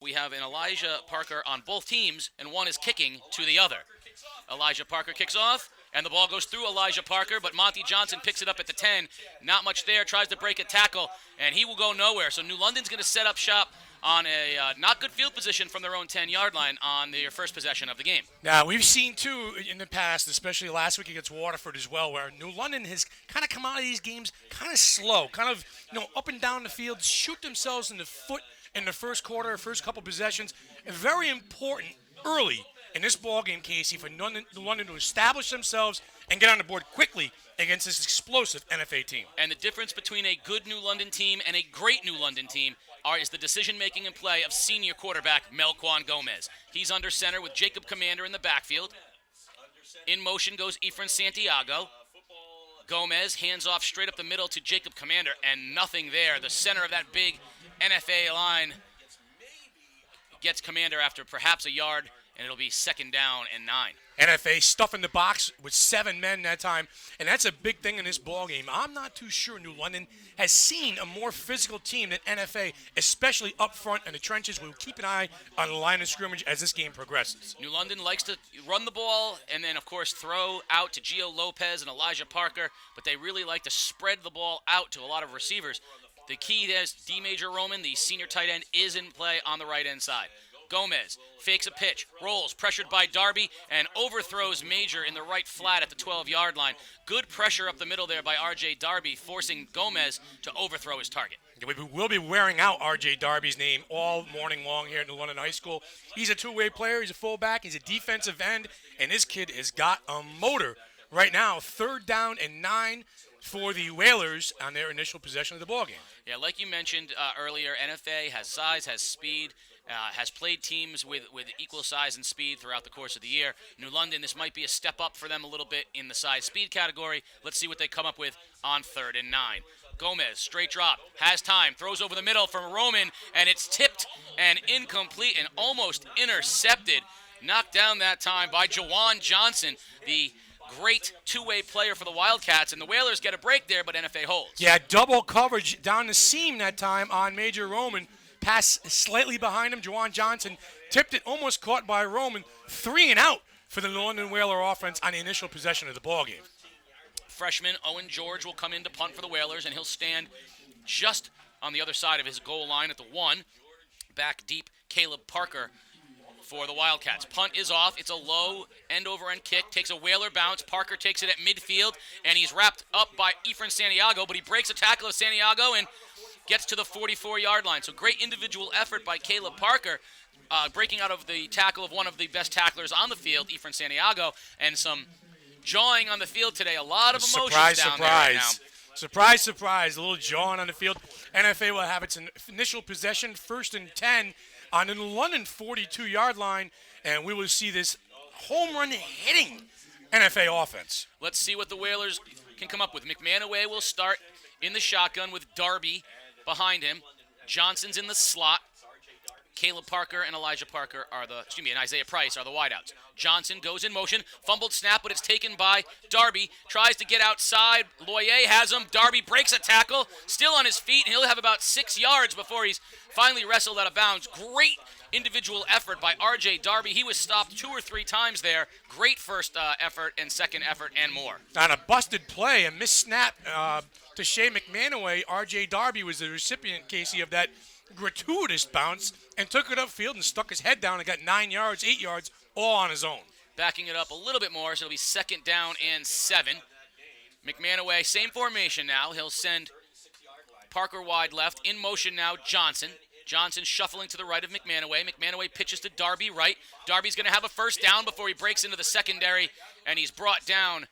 We have an Elijah Parker on both teams, and one is kicking to the other. Elijah Parker kicks off, and the ball goes through Elijah Parker, but Monty Johnson picks it up at the 10. Not much there, tries to break a tackle, and he will go nowhere. So New London's going to set up shop on a not good field position from their own 10-yard line on their first possession of the game. Now, we've seen, too, in the past, especially last week against Waterford as well, where New London has kind of come out of these games kind of slow, kind of, up and down the field, shoot themselves in the foot in the first quarter, first couple possessions. And very important early in this ballgame, Casey, for New London to establish themselves and get on the board quickly against this explosive NFA team. And the difference between a good New London team and a great New London team is the decision-making and play of senior quarterback Melquan Gomez. He's under center with Jacob Commander in the backfield. In motion goes Efren Santiago. Gomez hands off straight up the middle to Jacob Commander, and nothing there. The center of that big NFA line gets Commander after perhaps a yard, and it'll be 2nd down and 9. NFA stuffing the box with 7 men that time, and that's a big thing in this ballgame. I'm not too sure New London has seen a more physical team than NFA, especially up front in the trenches. We'll keep an eye on the line of scrimmage as this game progresses. New London likes to run the ball and then, of course, throw out to Gio Lopez and Elijah Parker, but they really like to spread the ball out to a lot of receivers. The key is D. Major Roman, the senior tight end, is in play on the right-hand side. Gomez fakes a pitch, rolls, pressured by Darby, and overthrows Major in the right flat at the 12-yard line. Good pressure up the middle there by R.J. Darby, forcing Gomez to overthrow his target. We will be wearing out R.J. Darby's name all morning long here at New London High School. He's a two-way player. He's a fullback. He's a defensive end, and this kid has got a motor right now. 3rd down and 9 for the Whalers on their initial possession of the ballgame. Yeah, like you mentioned earlier, NFA has size, has speed, has played teams with equal size and speed throughout the course of the year. New London, this might be a step up for them a little bit in the size-speed category. Let's see what they come up with on 3rd and 9. Gomez, straight drop, has time, throws over the middle from Roman, and it's tipped and incomplete and almost intercepted. Knocked down that time by Jawan Johnson, the great two-way player for the Wildcats, and the Whalers get a break there, but NFA holds. Yeah, double coverage down the seam that time on Major Roman. Pass slightly behind him. Jawan Johnson tipped it, almost caught by Roman. 3 and out for the London Whaler offense on the initial possession of the ballgame. Freshman Owen George will come in to punt for the Whalers, and he'll stand just on the other side of his goal line at the 1. Back deep, Caleb Parker for the Wildcats. Punt is off. It's a low end-over-end kick. Takes a Whaler bounce. Parker takes it at midfield, and he's wrapped up by Efren Santiago, but he breaks a tackle of Santiago and gets to the 44-yard line. So great individual effort by Caleb Parker, breaking out of the tackle of one of the best tacklers on the field, Efren Santiago, and some jawing on the field today. A lot of emotions down there right now. Surprise, surprise. A little jawing on the field. NFA will have its initial possession, 1st and 10, on the London 42-yard line, and we will see this home run hitting NFA offense. Let's see what the Whalers can come up with. McManaway will start in the shotgun with Darby behind him. Johnson's in the slot. Caleb Parker and Elijah Parker and Isaiah Price are the wideouts. Johnson goes in motion, fumbled snap, but it's taken by Darby. Tries to get outside. Loyer has him. Darby breaks a tackle, still on his feet, and he'll have about 6 yards before he's finally wrestled out of bounds. Great individual effort by R.J. Darby. He was stopped 2 or 3 times there. Great first effort and second effort and more. On a busted play, a missed snap to Shea McManaway, R.J. Darby was the recipient, Casey, of that gratuitous bounce and took it upfield and stuck his head down and got 9 yards, 8 yards, all on his own. Backing it up a little bit more, so it'll be 2nd down and 7. McManaway, same formation now. He'll send Parker wide left. In motion now, Johnson. Johnson shuffling to the right of McManaway. McManaway pitches to Darby right. Darby's going to have a first down before he breaks into the secondary, and he's brought down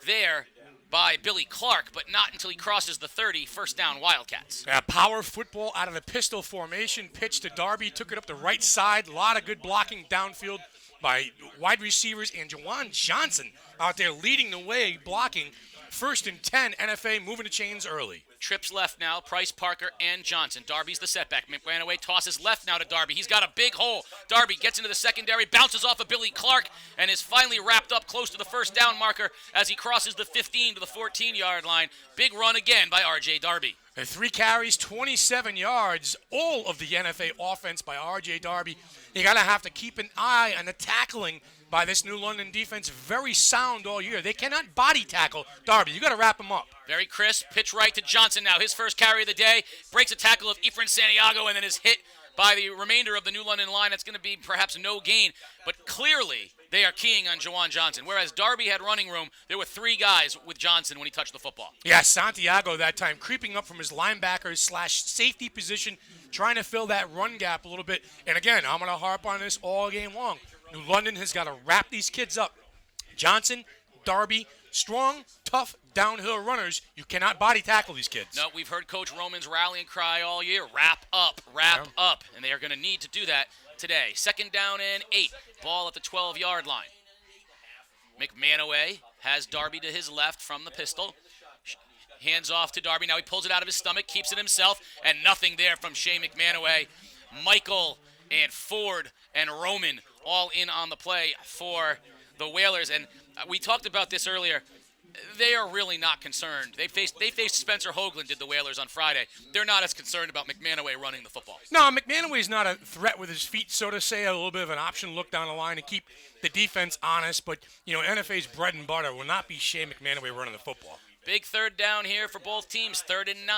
there by Billy Clark, but not until he crosses the 30. First down, Wildcats. Power football out of the pistol formation. Pitch to Darby. Took it up the right side. A lot of good blocking downfield by wide receivers. And Jawan Johnson out there leading the way, blocking. 1st and 10, NFA moving the chains early. Trips left now, Price, Parker, and Johnson. Darby's the setback. McManaway tosses left now to Darby. He's got a big hole. Darby gets into the secondary, bounces off of Billy Clark, and is finally wrapped up close to the first down marker as he crosses the 15 to the 14-yard line. Big run again by R.J. Darby. 3 carries, 27 yards, all of the NFA offense by R.J. Darby. You're going to have to keep an eye on the tackling by this New London defense. Very sound all year. They cannot body tackle Darby. You got to wrap him up. Very crisp. Pitch right to Johnson now. His first carry of the day. Breaks a tackle of Efrain Santiago and then is hit by the remainder of the New London line. It's going to be perhaps no gain, but clearly they are keying on Juwan Johnson. Whereas Darby had running room, there were 3 guys with Johnson when he touched the football. Yeah, Santiago that time creeping up from his linebacker/safety position, trying to fill that run gap a little bit. And again, I'm going to harp on this all game long. New London has got to wrap these kids up. Johnson, Darby, strong, tough, downhill runners. You cannot body tackle these kids. No, we've heard Coach Roman's rallying cry all year. Wrap up, wrap up. And they are going to need to do that today. 2nd down and 8. Ball at the 12-yard line. McManaway has Darby to his left from the pistol. Hands off to Darby. Now he pulls it out of his stomach, keeps it himself, and nothing there from Shea McManaway. Michael and Ford and Roman all in on the play for the Whalers. And we talked about this earlier. They are really not concerned. They faced Spencer Hoagland, did the Whalers on Friday. They're not as concerned about McManaway running the football. No, McManaway's not a threat with his feet, so to say. A little bit of an option look down the line to keep the defense honest. But, NFA's bread and butter will not be Shea McManaway running the football. Big 3rd down here for both teams, 3rd and 9.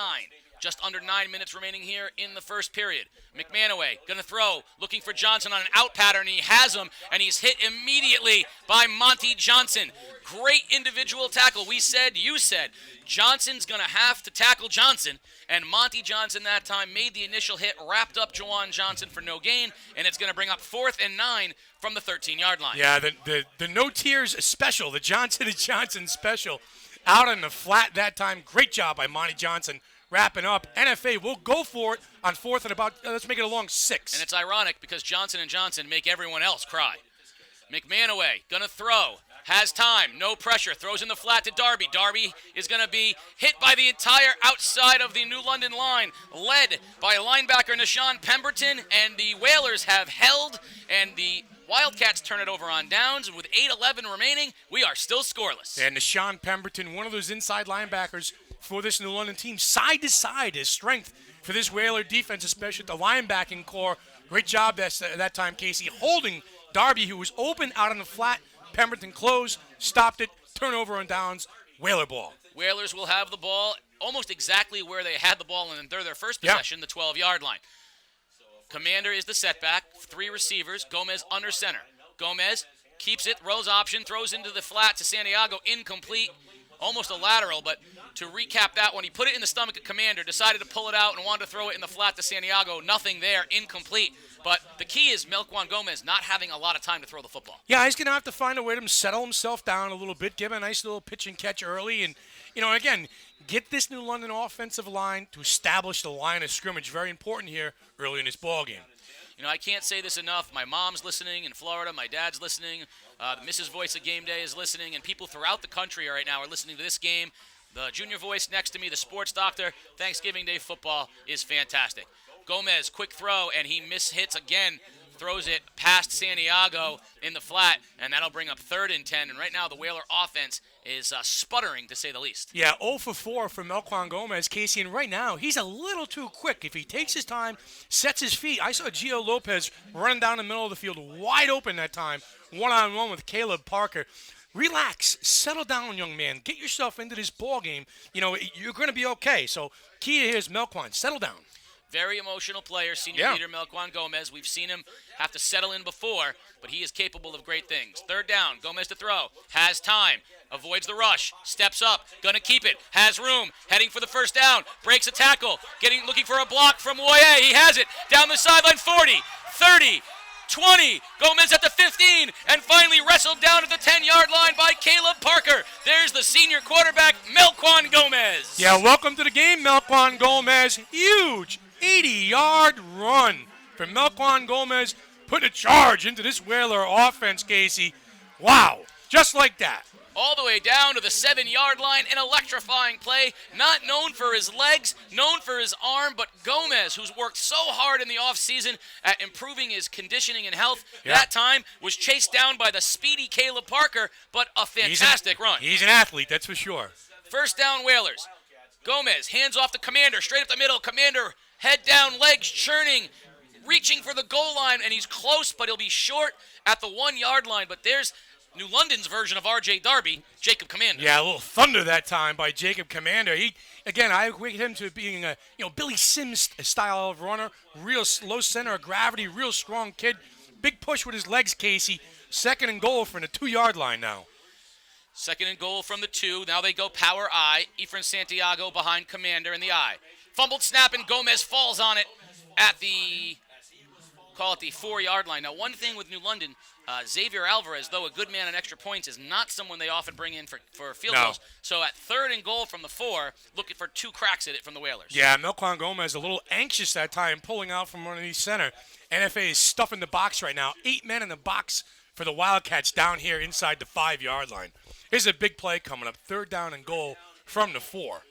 Just under 9 minutes remaining here in the first period. McManaway going to throw, looking for Johnson on an out pattern. He has him, and he's hit immediately by Monty Johnson. Great individual tackle. We said, you said, Johnson's going to have to tackle Johnson, and Monty Johnson that time made the initial hit, wrapped up Juwan Johnson for no gain, and it's going to bring up 4th and 9 from the 13-yard line. Yeah, the no tears special, the Johnson & Johnson special, out on the flat that time. Great job by Monty Johnson. Wrapping up. NFA will go for it on 4th and about, let's make it a long 6. And it's ironic because Johnson & Johnson make everyone else cry. McManaway going to throw. Has time. No pressure. Throws in the flat to Darby. Darby is going to be hit by the entire outside of the New London line, led by linebacker Nashawn Pemberton. And the Whalers have held, and the Wildcats turn it over on downs. And with 8:11 remaining, we are still scoreless. And Nashawn Pemberton, one of those inside linebackers for this New London team, side to side, his strength for this Whaler defense, especially the linebacking core. Great job that time, Casey, holding Darby, who was open out on the flat. Pemberton closed, stopped it, turnover on downs, Whaler ball. Whalers will have the ball almost exactly where they had the ball in their first possession, the 12-yard line. Commander is the setback, 3 receivers, Gomez under center. Gomez keeps it, rolls option, throws into the flat to Santiago, incomplete. Almost a lateral, but to recap that one, he put it in the stomach of Commander, decided to pull it out and wanted to throw it in the flat to Santiago. Nothing there, incomplete. But the key is Melquan Gomez not having a lot of time to throw the football. Yeah, he's going to have to find a way to settle himself down a little bit, give him a nice little pitch and catch early, and, again, get this New London offensive line to establish the line of scrimmage. Very important here early in this ball game. I can't say this enough. My mom's listening in Florida. My dad's listening. Mrs. Voice of Game Day is listening. And people throughout the country right now are listening to this game. The junior voice next to me, the sports doctor. Thanksgiving Day football is fantastic. Gomez, quick throw, and he mishits again. Throws it past Santiago in the flat, and that'll bring up 3rd and 10. And right now the Whaler offense is sputtering, to say the least. Yeah, 0 for 4 from Melquan Gomez, Casey, and right now he's a little too quick. If he takes his time, sets his feet. I saw Gio Lopez running down the middle of the field, wide open that time, one-on-one with Caleb Parker. Relax, settle down, young man. Get yourself into this ball game. You're going to be okay. So key here is Melquan, settle down. Very emotional player, senior leader Melquan Gomez. We've seen him have to settle in before, but he is capable of great things. 3rd down, Gomez to throw, has time, avoids the rush, steps up, gonna keep it, has room, heading for the 1st down, breaks a tackle, looking for a block from Woye. He has it, down the sideline, 40, 30, 20, Gomez at the 15, and finally wrestled down at the 10-yard line by Caleb Parker. There's the senior quarterback, Melquan Gomez. Yeah, welcome to the game, Melquan Gomez. Huge 80-yard run for Melquan Gomez, putting a charge into this Whaler offense, Casey. Wow, just like that. All the way down to the 7-yard line, an electrifying play, not known for his legs, known for his arm, but Gomez, who's worked so hard in the offseason at improving his conditioning and health, that time was chased down by the speedy Caleb Parker, but a fantastic run. He's an athlete, that's for sure. 1st down Whalers. Gomez hands off to Commander, straight up the middle. Commander, head down, legs churning, reaching for the goal line, and he's close, but he'll be short at the 1 yard line. But there's New London's version of R.J. Darby, Jacob Commander. Yeah, a little thunder that time by Jacob Commander. I equate him to being a Billy Sims style of runner, real low center of gravity, real strong kid. Big push with his legs, Casey. 2nd and goal from the 2 yard line now. 2nd and goal from the 2. Now they go power I. Efren Santiago behind Commander in the I. Fumbled snap, and Gomez falls on it at the 4 yard line. Now, one thing with New London, Xavier Alvarez, though a good man on extra points, is not someone they often bring in for field goals. So at 3rd and goal from the 4, looking for 2 cracks at it from the Whalers. Yeah, Melquan Gomez a little anxious that time, pulling out from underneath center. NFA is stuffing the box right now. 8 men in the box for the Wildcats down here inside the 5 yard line. Here's a big play coming up. 3rd down and goal from the 4.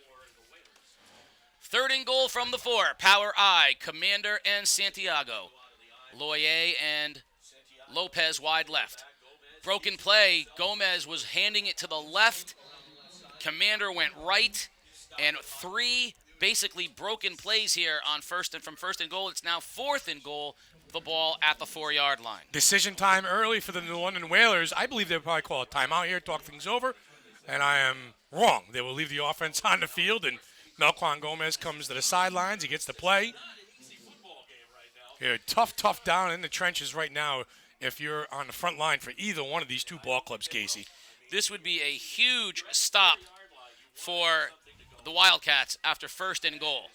3rd and goal from the 4. Power I, Commander and Santiago. Loyer and Lopez wide left. Broken play. Gomez was handing it to the left. Commander went right. And 3 basically broken plays here on from 1st and goal. It's now 4th and goal. The ball at the 4 yard line. Decision time early for the New London Whalers. I believe they'll probably call a timeout here, talk things over. And I am wrong. They will leave the offense on the field, and Melquan Gomez comes to the sidelines. He gets the play. Here, tough down in the trenches right now if you're on the front line for either one of these 2 ball clubs, Casey. This would be a huge stop for the Wildcats after 1st and goal.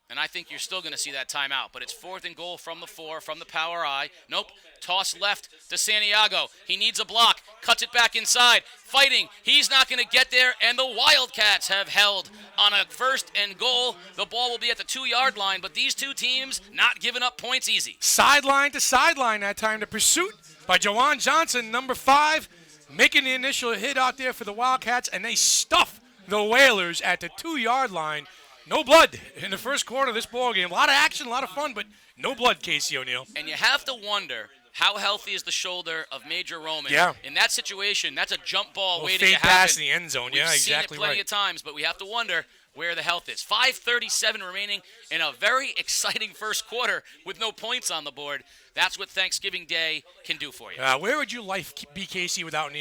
And I think you're still going to see that timeout. But it's 4th and goal from the 4, from the power I. Nope. Toss left to Santiago. He needs a block. Cuts it back inside. Fighting. He's not going to get there. And the Wildcats have held on a 1st and goal. The ball will be at the 2 yard line. But these 2 teams not giving up points easy. Sideline to sideline that time. The pursuit by Jawan Johnson, number 5, making the initial hit out there for the Wildcats. And they stuff the Whalers at the 2 yard line. No blood in the first quarter of this ball game. A lot of action, a lot of fun, but no blood, Casey O'Neill. And you have to wonder, how healthy is the shoulder of Major Roman? Yeah. In that situation, that's a jump ball waiting to fade happen. pass in the end zone. We've Yeah, seen exactly it plenty right. of times, but we have to wonder where the health is. 5:37 remaining in a very exciting first quarter with no points on the board. That's what Thanksgiving Day can do for you. Where would your life be, Casey, without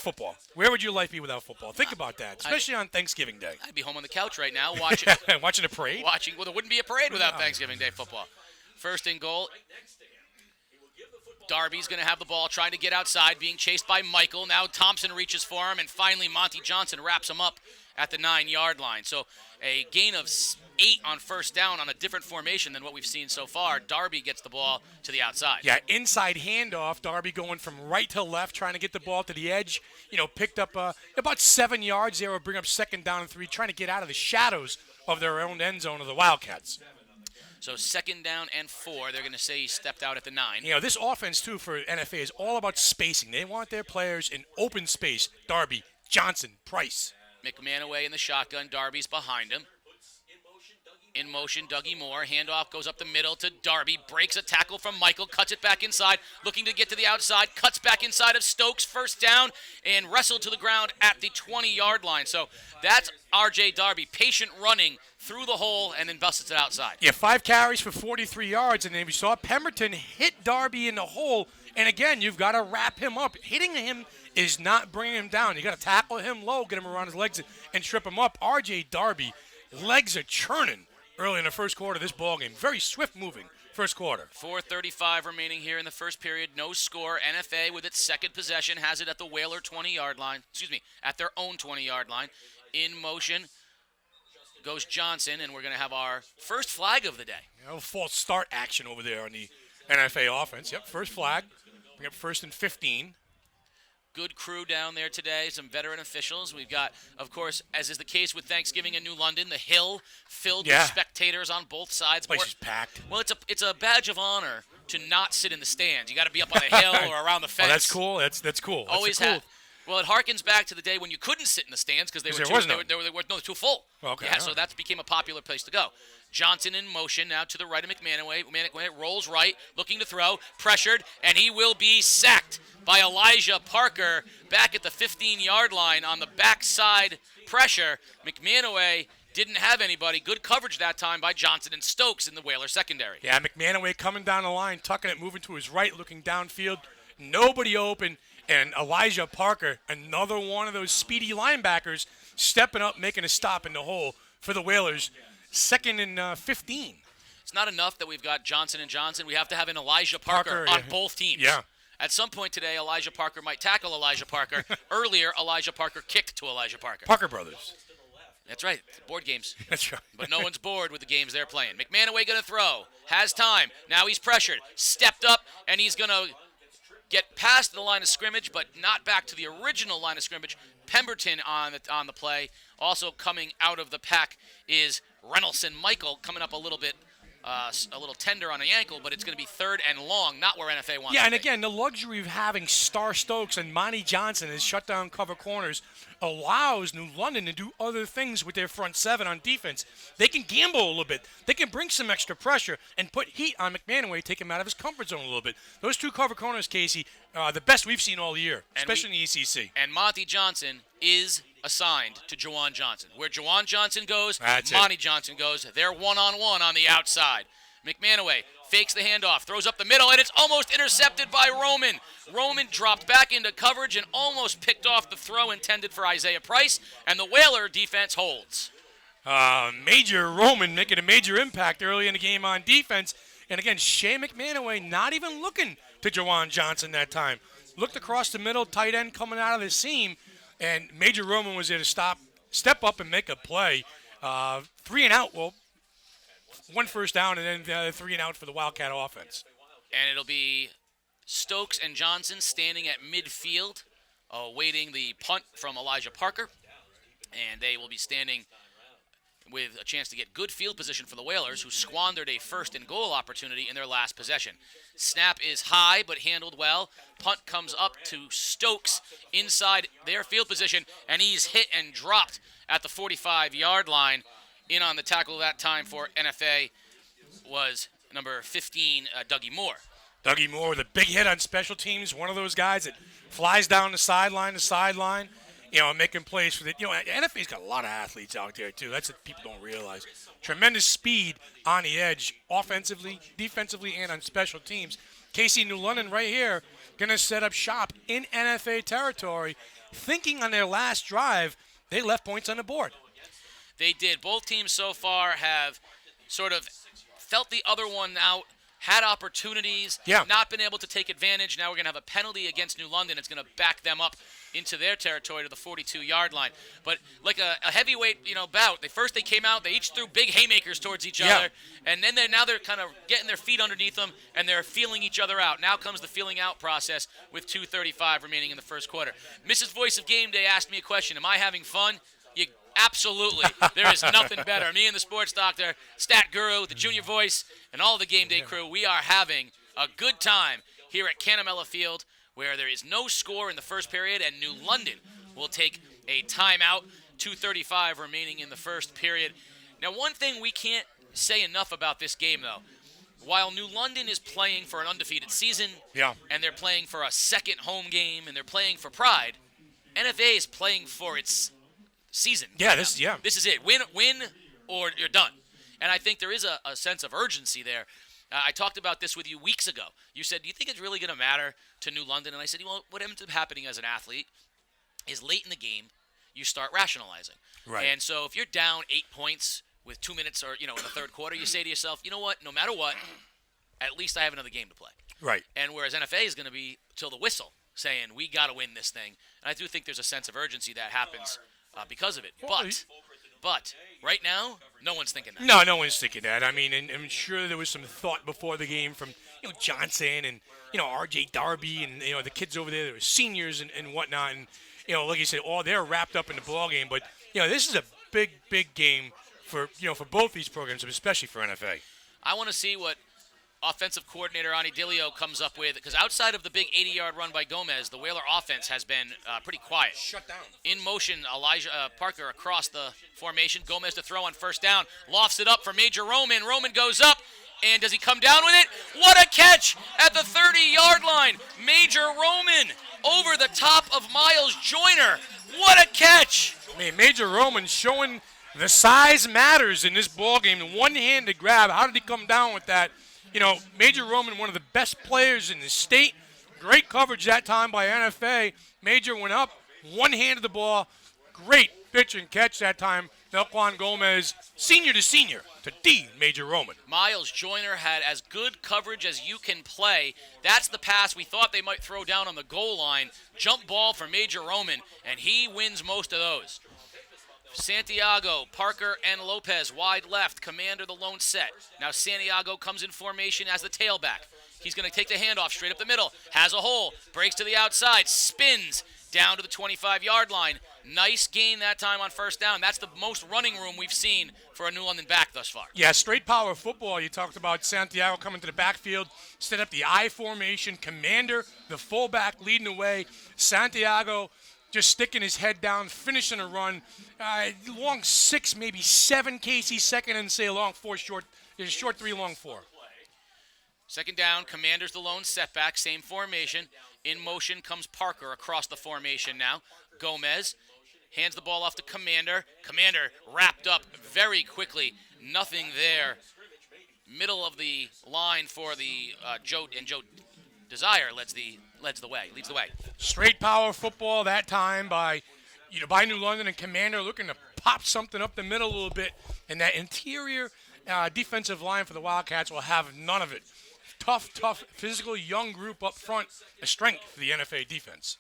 football? Where would your life be without football? Think about that, especially on Thanksgiving Day. I'd be home on the couch right now watching Watching a parade? Well, there wouldn't be a parade without Thanksgiving Day football. 1st and goal. Darby's going to have the ball, trying to get outside, being chased by Michael. Now Thompson reaches for him, and finally Monty Johnson wraps him up at the 9 yard line. So a gain of 8 on 1st down on a different formation than what we've seen so far. Darby gets the ball to the outside. Yeah, inside handoff. Darby going from right to left, trying to get the ball to the edge. Picked up about 7 yards there. Will bring up 2nd down and 3, trying to get out of the shadows of their own end zone of the Wildcats. So 2nd down and 4. They're going to say he stepped out at the 9. This offense, too, for NFA is all about spacing. They want their players in open space. Darby, Johnson, Price. McMahon away in the shotgun. Darby's behind him. In motion, Dougie Moore. Handoff goes up the middle to Darby. Breaks a tackle from Michael. Cuts it back inside. Looking to get to the outside. Cuts back inside of Stokes. 1st down. And wrestled to the ground at the 20 yard line. So that's R.J. Darby. Patient running through the hole and then busts it outside. Yeah, 5 carries for 43 yards. And then we saw Pemberton hit Darby in the hole. And again, you've got to wrap him up. Hitting him is not bringing him down. You got to tackle him low, get him around his legs, and trip him up. R.J. Darby, legs are churning early in the first quarter of this ballgame. Very swift moving first quarter. 4:35 remaining here in the first period. No score. NFA with its 2nd possession has it at the Whaler 20 yard line. At their own 20 yard line. In motion goes Johnson, and we're going to have our first flag of the day. False start action over there on the NFA offense. Yep, first flag. Bring up 1st and 15. Good crew down there today, some veteran officials. We've got, of course, as is the case with Thanksgiving in New London, the hill filled with spectators on both sides. The place is packed. Well, it's a badge of honor to not sit in the stands. You got to be up on the hill or around the fence. Oh, that's cool. That's cool. Always cool. Well, it harkens back to the day when you couldn't sit in the stands because they were too full. Okay, yeah, so that became a popular place to go. Johnson in motion now to the right of McManaway. McManaway rolls right, looking to throw, pressured, and he will be sacked by Elijah Parker back at the 15-yard line on the backside pressure. McManaway didn't have anybody. Good coverage that time by Johnson and Stokes in the Whaler secondary. Yeah, McManaway coming down the line, tucking it, moving to his right, looking downfield. Nobody open. And Elijah Parker, another one of those speedy linebackers, stepping up, making a stop in the hole for the Whalers. 2nd and 15. It's not enough that we've got Johnson and Johnson. We have to have an Elijah Parker on both teams. Yeah. At some point today, Elijah Parker might tackle Elijah Parker. Earlier, Elijah Parker kicked to Elijah Parker. Parker Brothers. That's right. Board games. That's right. But no one's bored with the games they're playing. McManaway going to throw. Has time. Now he's pressured. Stepped up, and he's going to get past the line of scrimmage, but not back to the original line of scrimmage. Pemberton on the play. Also coming out of the pack is Reynolds Michael, coming up a little tender on the ankle, but it's going to be 3rd and long, not where NFA wants. Yeah, to and be. again, the luxury of having Star Stokes and Monty Johnson as shutdown cover corners allows New London to do other things with their front 7 on defense. They can gamble a little bit. They can bring some extra pressure and put heat on McManaway, take him out of his comfort zone a little bit. Those 2 cover corners, Casey, the best we've seen all year, especially in the ECC. And Monty Johnson is assigned to Juwan Johnson. Where Juwan Johnson goes, That's Monty Johnson goes. They're one-on-one on the outside. McManaway fakes the handoff, throws up the middle, and it's almost intercepted by Roman. Roman dropped back into coverage and almost picked off the throw intended for Isaiah Price, and the Whaler defense holds. Major Roman making a major impact early in the game on defense. And again, Shea McManaway not even looking to Juwan Johnson that time. Looked across the middle, tight end coming out of the seam, and Major Roman was there to step up and make a play. 3 and out, 1 first down, and then 3 and out for the Wildcat offense. And it'll be Stokes and Johnson standing at midfield, awaiting the punt from Elijah Parker. And they will be standing with a chance to get good field position for the Whalers, who squandered a 1st and goal opportunity in their last possession. Snap is high, but handled well. Punt comes up to Stokes inside their field position, and he's hit and dropped at the 45-yard line. In on the tackle that time for NFA was number 15, Dougie Moore. Dougie Moore with a big hit on special teams, one of those guys that flies down the sideline making plays for the, NFA's got a lot of athletes out there too. That's what people don't realize. Tremendous speed on the edge, offensively, defensively, and on special teams. KC New London right here going to set up shop in NFA territory, thinking on their last drive they left points on the board. They did. Both teams so far have sort of felt the other one out, had opportunities, not been able to take advantage. Now we're going to have a penalty against New London. It's going to back them up into their territory to the 42-yard line. But like a heavyweight, bout. They came out, they each threw big haymakers towards each other, and then they're kind of getting their feet underneath them, and they're feeling each other out. Now comes the feeling out process with 2:35 remaining in the first quarter. Mrs. Voice of Game Day asked me a question. Am I having fun? Absolutely. There is nothing better. Me and the sports doctor, Stat Guru, the junior voice, and all the game day crew, we are having a good time here at Canamella Field, where there is no score in the first period, and New London will take a timeout. 2:35 remaining in the first period. Now, one thing we can't say enough about this game, though. While New London is playing for an undefeated season, and they're playing for a second home game, and they're playing for pride, NFA is playing for its season. This is it. Win or you're done. And I think there is a sense of urgency there. I talked about this with you weeks ago. You said, do you think it's really going to matter to New London? And I said, well, what ends up happening as an athlete is late in the game, you start rationalizing. Right. And so if you're down 8 points with 2 minutes or, in the third quarter, you say to yourself, you know what, no matter what, at least I have another game to play. Right. And whereas NFA is going to be till the whistle saying, we got to win this thing. And I do think there's a sense of urgency that happens because of it. But right now, no one's thinking that. No one's thinking that. I mean, and I'm sure there was some thought before the game from Johnson and R.J. Darby and the kids over there that were seniors and whatnot. And like you said, they're wrapped up in the ball game. But this is a big game for for both these programs, especially for NFA. I want to see what offensive coordinator Ani Dilio comes up with, because outside of the big 80-yard run by Gomez, the Whaler offense has been pretty quiet. Shut down. In motion, Elijah Parker across the formation. Gomez to throw on first down. Lofts it up for Major Roman. Roman goes up, and does he come down with it? What a catch at the 30-yard line. Major Roman over the top of Miles Joyner. What a catch. I mean, Major Roman showing the size matters in this ballgame. One-handed grab. How did he come down with that? You know, Major Roman, one of the best players in the state. Great coverage that time by NFA. Major went up, one-handed the ball. Great pitch and catch that time. Melquan Gomez, senior to senior, to D, Major Roman. Miles Joyner had as good coverage as you can play. That's the pass we thought they might throw down on the goal line. Jump ball for Major Roman, and he wins most of those. Santiago, Parker, and Lopez wide left. Commander the lone set. Now Santiago comes in formation as the tailback. He's going to take the handoff straight up the middle. Has a hole. Breaks to the outside. Spins down to the 25-yard line. Nice gain that time on first down. That's the most running room we've seen for a New London back thus far. Yeah, straight power football. You talked about Santiago coming to the backfield, set up the I formation. Commander, the fullback, leading the way. Santiago just sticking his head down, finishing a run. Long 6, maybe 7, Casey. Second and say long 4, short 3, long 4. Second down, Commander's the lone setback, same formation. In motion comes Parker across the formation now. Gomez hands the ball off to Commander. Commander wrapped up very quickly. Nothing there. Middle of the line for the Joe Desire leads the way. Straight power football that time by New London, and Commander looking to pop something up the middle a little bit. And that interior defensive line for the Wildcats will have none of it. Tough, physical, young group up front. A strength for the NFA defense.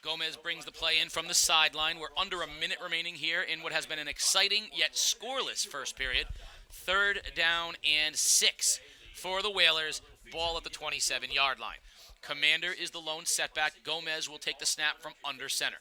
Gomez brings the play in from the sideline. We're under a minute remaining here in what has been an exciting yet scoreless first period. 3rd down and 6 for the Whalers. Ball at the 27-yard line. Commander is the lone setback. Gomez will take the snap from under center.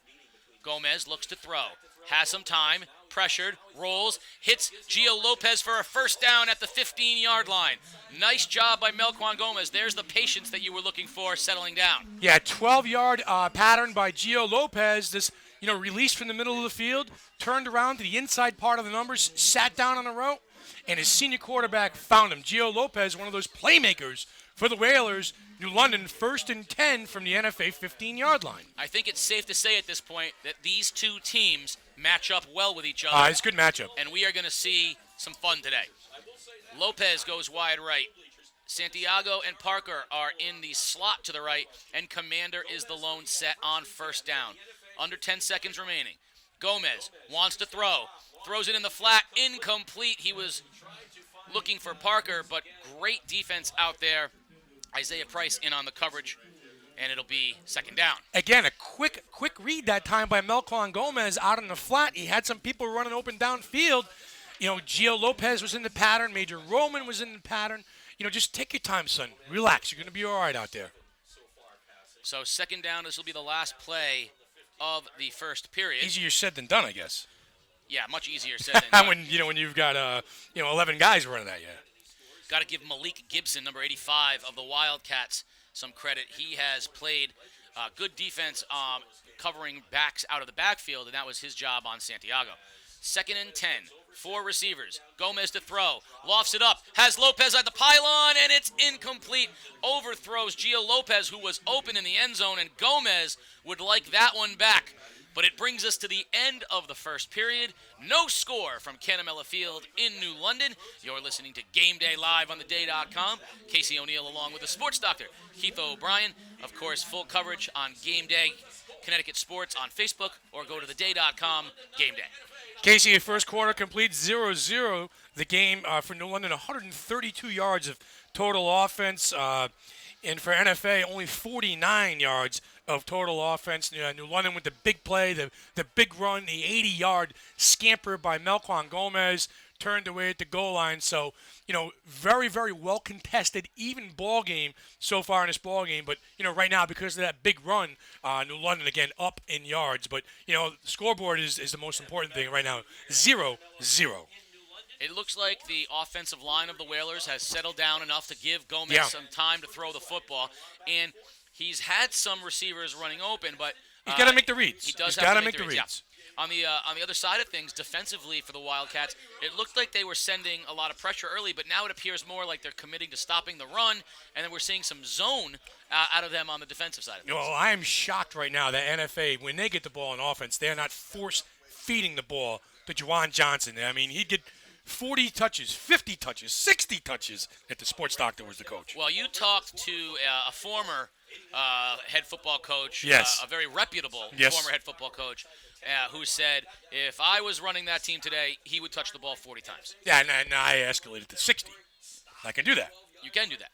Gomez looks to throw. Has some time. Pressured. Rolls. Hits Gio Lopez for a first down at the 15-yard line. Nice job by Melquan Gomez. There's the patience that you were looking for settling down. Yeah, 12-yard pattern by Gio Lopez. This, released from the middle of the field, turned around to the inside part of the numbers, sat down on the route, and his senior quarterback found him. Gio Lopez, one of those playmakers for the Whalers. New London, 1st and 10 from the NFA 15-yard line. I think it's safe to say at this point that these two teams match up well with each other. It's a good matchup. And we are going to see some fun today. Lopez goes wide right. Santiago and Parker are in the slot to the right, and Commander is the lone set on first down. Under 10 seconds remaining. Gomez wants to throw. Throws it in the flat. Incomplete. He was looking for Parker, but great defense out there. Isaiah Price in on the coverage, and it'll be second down. Again, a quick read that time by Melquan Gomez out in the flat. He had some people running open downfield. Gio Lopez was in the pattern. Major Roman was in the pattern. Just take your time, son. Relax. You're going to be all right out there. So second down, this will be the last play of the first period. Easier said than done, I guess. Yeah, much easier said than done. when you've got 11 guys running at you. Got to give Malik Gibson, number 85 of the Wildcats, some credit. He has played good defense covering backs out of the backfield, and that was his job on Santiago. 2nd and 10, 4 receivers. Gomez to throw. Lofts it up. Has Lopez at the pylon, and it's incomplete. Overthrows Gio Lopez, who was open in the end zone, and Gomez would like that one back. But it brings us to the end of the first period. No score from Canamella Field in New London. You're listening to Game Day live on theday.com. Casey O'Neill along with the sports doctor, Keith O'Brien. Of course, full coverage on Game Day, Connecticut Sports on Facebook, or go to theday.com, Game Day. Casey, first quarter complete 0-0. The game for New London, 132 yards of total offense. And for NFA, only 49 yards of total offense. New London with the big play, the big run, the 80-yard scamper by Melquan Gomez, turned away at the goal line. So, very, very well contested, even ball game so far in this ball game. But, right now, because of that big run, New London, again, up in yards. But, the scoreboard is the most important thing right now, 0-0. It looks like the offensive line of the Whalers has settled down enough to give Gomez Yeah. some time to throw the football, and he's had some receivers running open, but He's got to make the reads. he does He's have got to to make the reads. Yeah. On the other side of things, defensively for the Wildcats, it looked like they were sending a lot of pressure early, but now it appears more like they're committing to stopping the run, and then we're seeing some zone out of them on the defensive side of things. Well, I am shocked right now that NFA, when they get the ball in offense, they're not force-feeding the ball to Juwan Johnson. I mean, he'd get 40 touches, 50 touches, 60 touches if the sports doctor was the coach. Well, you talked to a former head football coach, Yes. a very reputable Yes. former head football coach, who said, if I was running that team today, he would touch the ball 40 times. Yeah, and I escalated to 60. I can do that. You can do that.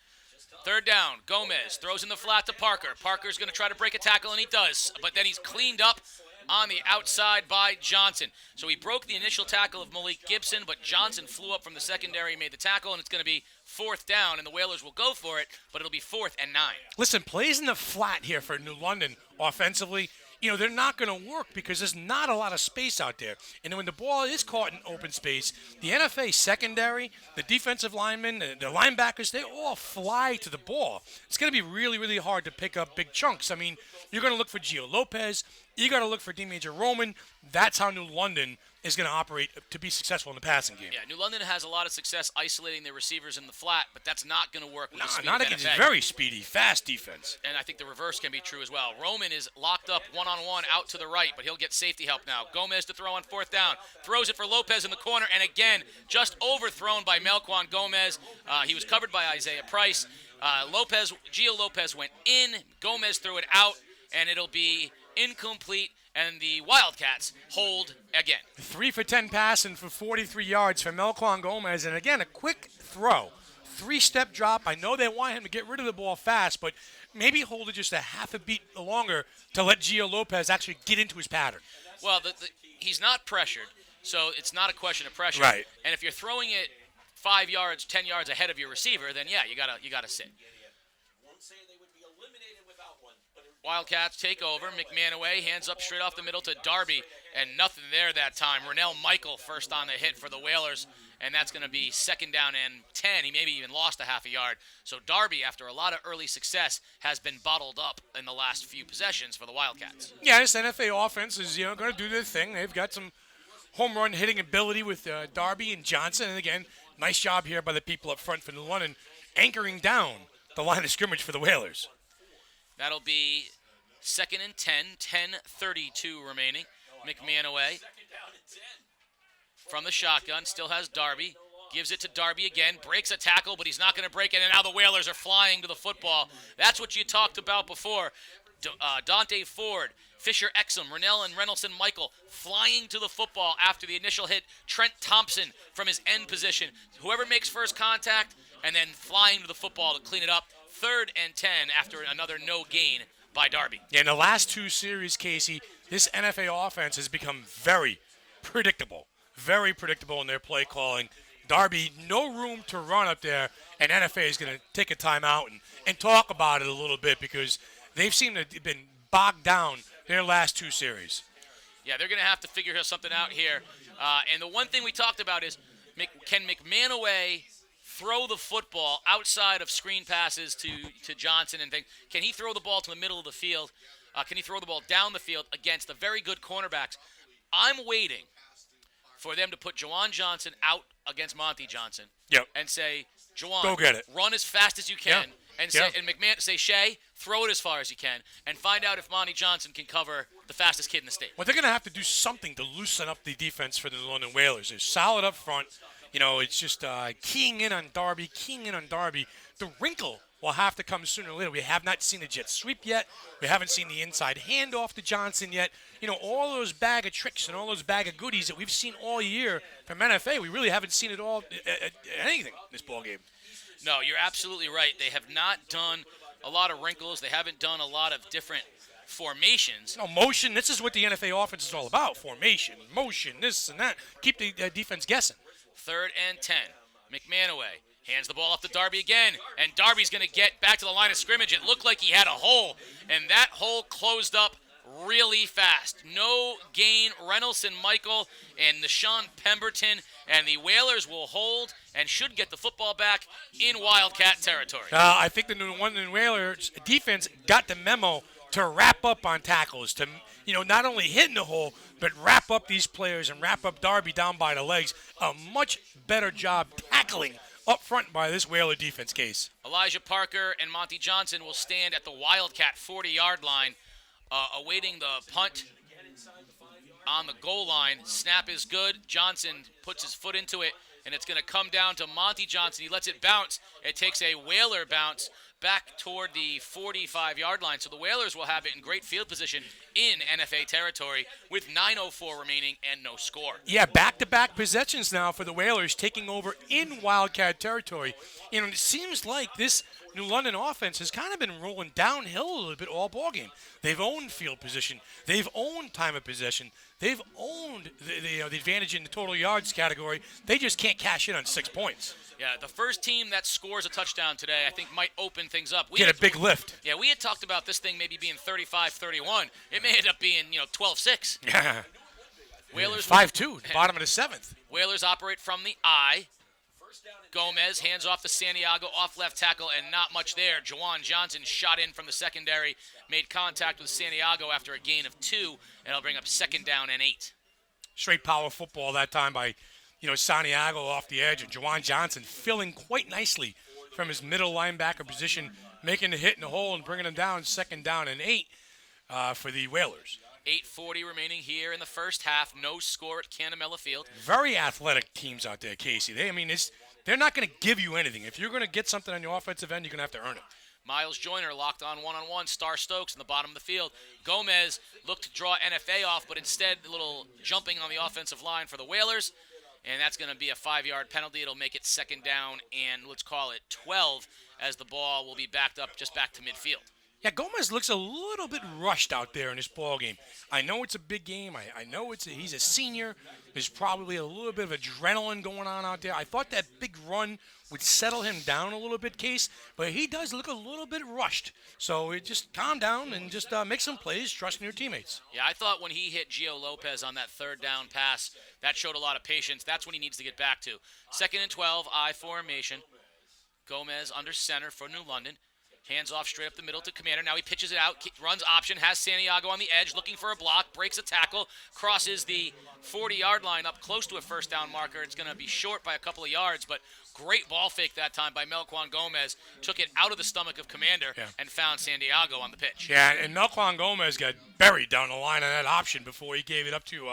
Third down, Gomez throws in the flat to Parker. Parker's going to try to break a tackle, and he does, but then he's cleaned up on the outside by Johnson. So he broke the initial tackle of Malik Gibson, but Johnson flew up from the secondary and made the tackle, and it's going to be fourth down, and the Whalers will go for it, but it'll be 4th and 9. Listen, plays in the flat here for New London offensively, they're not going to work because there's not a lot of space out there. And then when the ball is caught in open space, the NFA secondary, the defensive linemen, the linebackers, they all fly to the ball. It's going to be really, really hard to pick up big chunks. I mean, you're going to look for Gio Lopez. You got to look for D. Major Roman. That's how New London is going to operate to be successful in the passing game. Yeah, New London has a lot of success isolating their receivers in the flat, but that's not going to work with the speed Not of against NFA. very speedy, fast defense. And I think the reverse can be true as well. Roman is locked up one-on-one out to the right, but he'll get safety help now. Gomez to throw on 4th down. Throws it for Lopez in the corner, and again, just overthrown by Melquan Gomez. He was covered by Isaiah Price. Gio Lopez went in. Gomez threw it out, and it'll be incomplete. And the Wildcats hold again. 3 for 10 passing for 43 yards for Melquan Gomez. And again, a quick throw. 3-step drop. I know they want him to get rid of the ball fast, but maybe hold it just a half a beat longer to let Gio Lopez actually get into his pattern. Well, he's not pressured, so it's not a question of pressure. Right. And if you're throwing it 5 yards, 10 yards ahead of your receiver, then yeah, you gotta sit. Wildcats take over. McManaway hands up straight off the middle to Darby, and nothing there that time. Rennell Michael first on the hit for the Whalers, and that's going to be 2nd down and 10. He maybe even lost a half a yard. So Darby, after a lot of early success, has been bottled up in the last few possessions for the Wildcats. Yeah, this NFA offense is going to do their thing. They've got some home run hitting ability with Darby and Johnson. And again, nice job here by the people up front for New London, anchoring down the line of scrimmage for the Whalers. That'll be 2nd and 10, 10:32 remaining. McManaway from the shotgun, still has Darby. Gives it to Darby again, breaks a tackle, but he's not going to break it, and now the Whalers are flying to the football. That's what you talked about before. Dante Ford, Fisher Exum, Rennell and Reynolds Michael flying to the football after the initial hit. Trent Thompson from his end position. Whoever makes first contact, and then flying to the football to clean it up. 3rd and 10 after another no gain by Darby. Yeah, in the last 2 series, Casey, this NFA offense has become very predictable in their play calling. Darby, no room to run up there, and NFA is going to take a timeout and talk about it a little bit because they've seemed to have been bogged down their last 2 series. Yeah, they're going to have to figure something out here. And the one thing we talked about is, can McManaway throw the football outside of screen passes to Johnson and things? Can he throw the ball to the middle of the field? Can he throw the ball down the field against the very good cornerbacks? I'm waiting for them to put Juwan Johnson out against Monty Johnson. Yep. And say, Juwan, go get it. Run as fast as you can. Yeah. And say, and McMahon say, Shea, throw it as far as you can, and find out if Monty Johnson can cover the fastest kid in the state. Well, they're going to have to do something to loosen up the defense for the London Whalers. They're solid up front. It's just keying in on Darby. The wrinkle will have to come sooner or later. We have not seen a jet sweep yet. We haven't seen the inside handoff to Johnson yet. All those bag of tricks and all those bag of goodies that we've seen all year from NFA, we really haven't seen it all, anything in this ballgame. No, you're absolutely right. They have not done a lot of wrinkles. They haven't done a lot of different formations. No, motion. This is what the NFA offense is all about. Formation, motion, this and that. Keep the defense guessing. 3rd and 10. McManaway hands the ball off to Darby again, and Darby's going to get back to the line of scrimmage. It looked like he had a hole, and that hole closed up really fast. No gain. Reynolds and Michael and Nashawn Pemberton, and the Whalers will hold and should get the football back in Wildcat territory. I think the New London Whalers defense got the memo to wrap up on tackles, to not only hit in the hole, but wrap up these players and wrap up Darby down by the legs. A much better job tackling up front by this Whaler defense, Case. Elijah Parker and Monty Johnson will stand at the Wildcat 40-yard line, awaiting the punt on the goal line. Snap is good. Johnson puts his foot into it, and it's going to come down to Monty Johnson. He lets it bounce. It takes a Whaler bounce back toward the 45-yard line. So the Whalers will have it in great field position in NFA territory with 9:04 remaining and no score. Yeah, back-to-back possessions now for the Whalers, taking over in Wildcat territory. It seems like this New London offense has kind of been rolling downhill a little bit all ballgame. They've owned field position. They've owned time of possession. They've owned the advantage in the total yards category. They just can't cash in on 6 points. Yeah, the first team that scores a touchdown today, I think, might open things up. Get a big lift. Yeah, we had talked about this thing maybe being 35-31. It may end up being, 12-6. Yeah. Whalers 5-2, bottom of the 7th. Whalers operate from the I. Gomez hands off to Santiago, off left tackle, and not much there. Jawan Johnson shot in from the secondary, made contact with Santiago after a gain of 2, and it'll bring up 2nd down and 8. Straight power football that time by Santiago off the edge, and Jawan Johnson filling quite nicely from his middle linebacker position, making the hit in the hole and bringing them down 2nd down and 8 for the Whalers. 8:40 remaining here in the first half. No score at Canamella Field. Very athletic teams out there, Casey. They're not going to give you anything. If you're going to get something on your offensive end, you're going to have to earn it. Miles Joyner locked on one-on-one. Star Stokes in the bottom of the field. Gomez looked to draw NFA off, but instead a little jumping on the offensive line for the Whalers. And that's going to be a 5-yard penalty. It'll make it 2nd down and let's call it 12 as the ball will be backed up just back to midfield. Yeah, Gomez looks a little bit rushed out there in this ball game. I know it's a big game. I know he's a senior. There's probably a little bit of adrenaline going on out there. I thought that big run would settle him down a little bit, Case, but he does look a little bit rushed. So just calm down and just make some plays, trusting your teammates. Yeah, I thought when he hit Gio Lopez on that 3rd down pass, that showed a lot of patience. That's when he needs to get back to. 2nd and 12, I formation. Gomez under center for New London. Hands off straight up the middle to Commander. Now he pitches it out, runs option, has Santiago on the edge, looking for a block, breaks a tackle, crosses the 40-yard line up close to a 1st down marker. It's going to be short by a couple of yards, but great ball fake that time by Melquan Gomez. Took it out of the stomach of Commander and found Santiago on the pitch. Yeah, and Melquan Gomez got buried down the line on that option before he gave it up to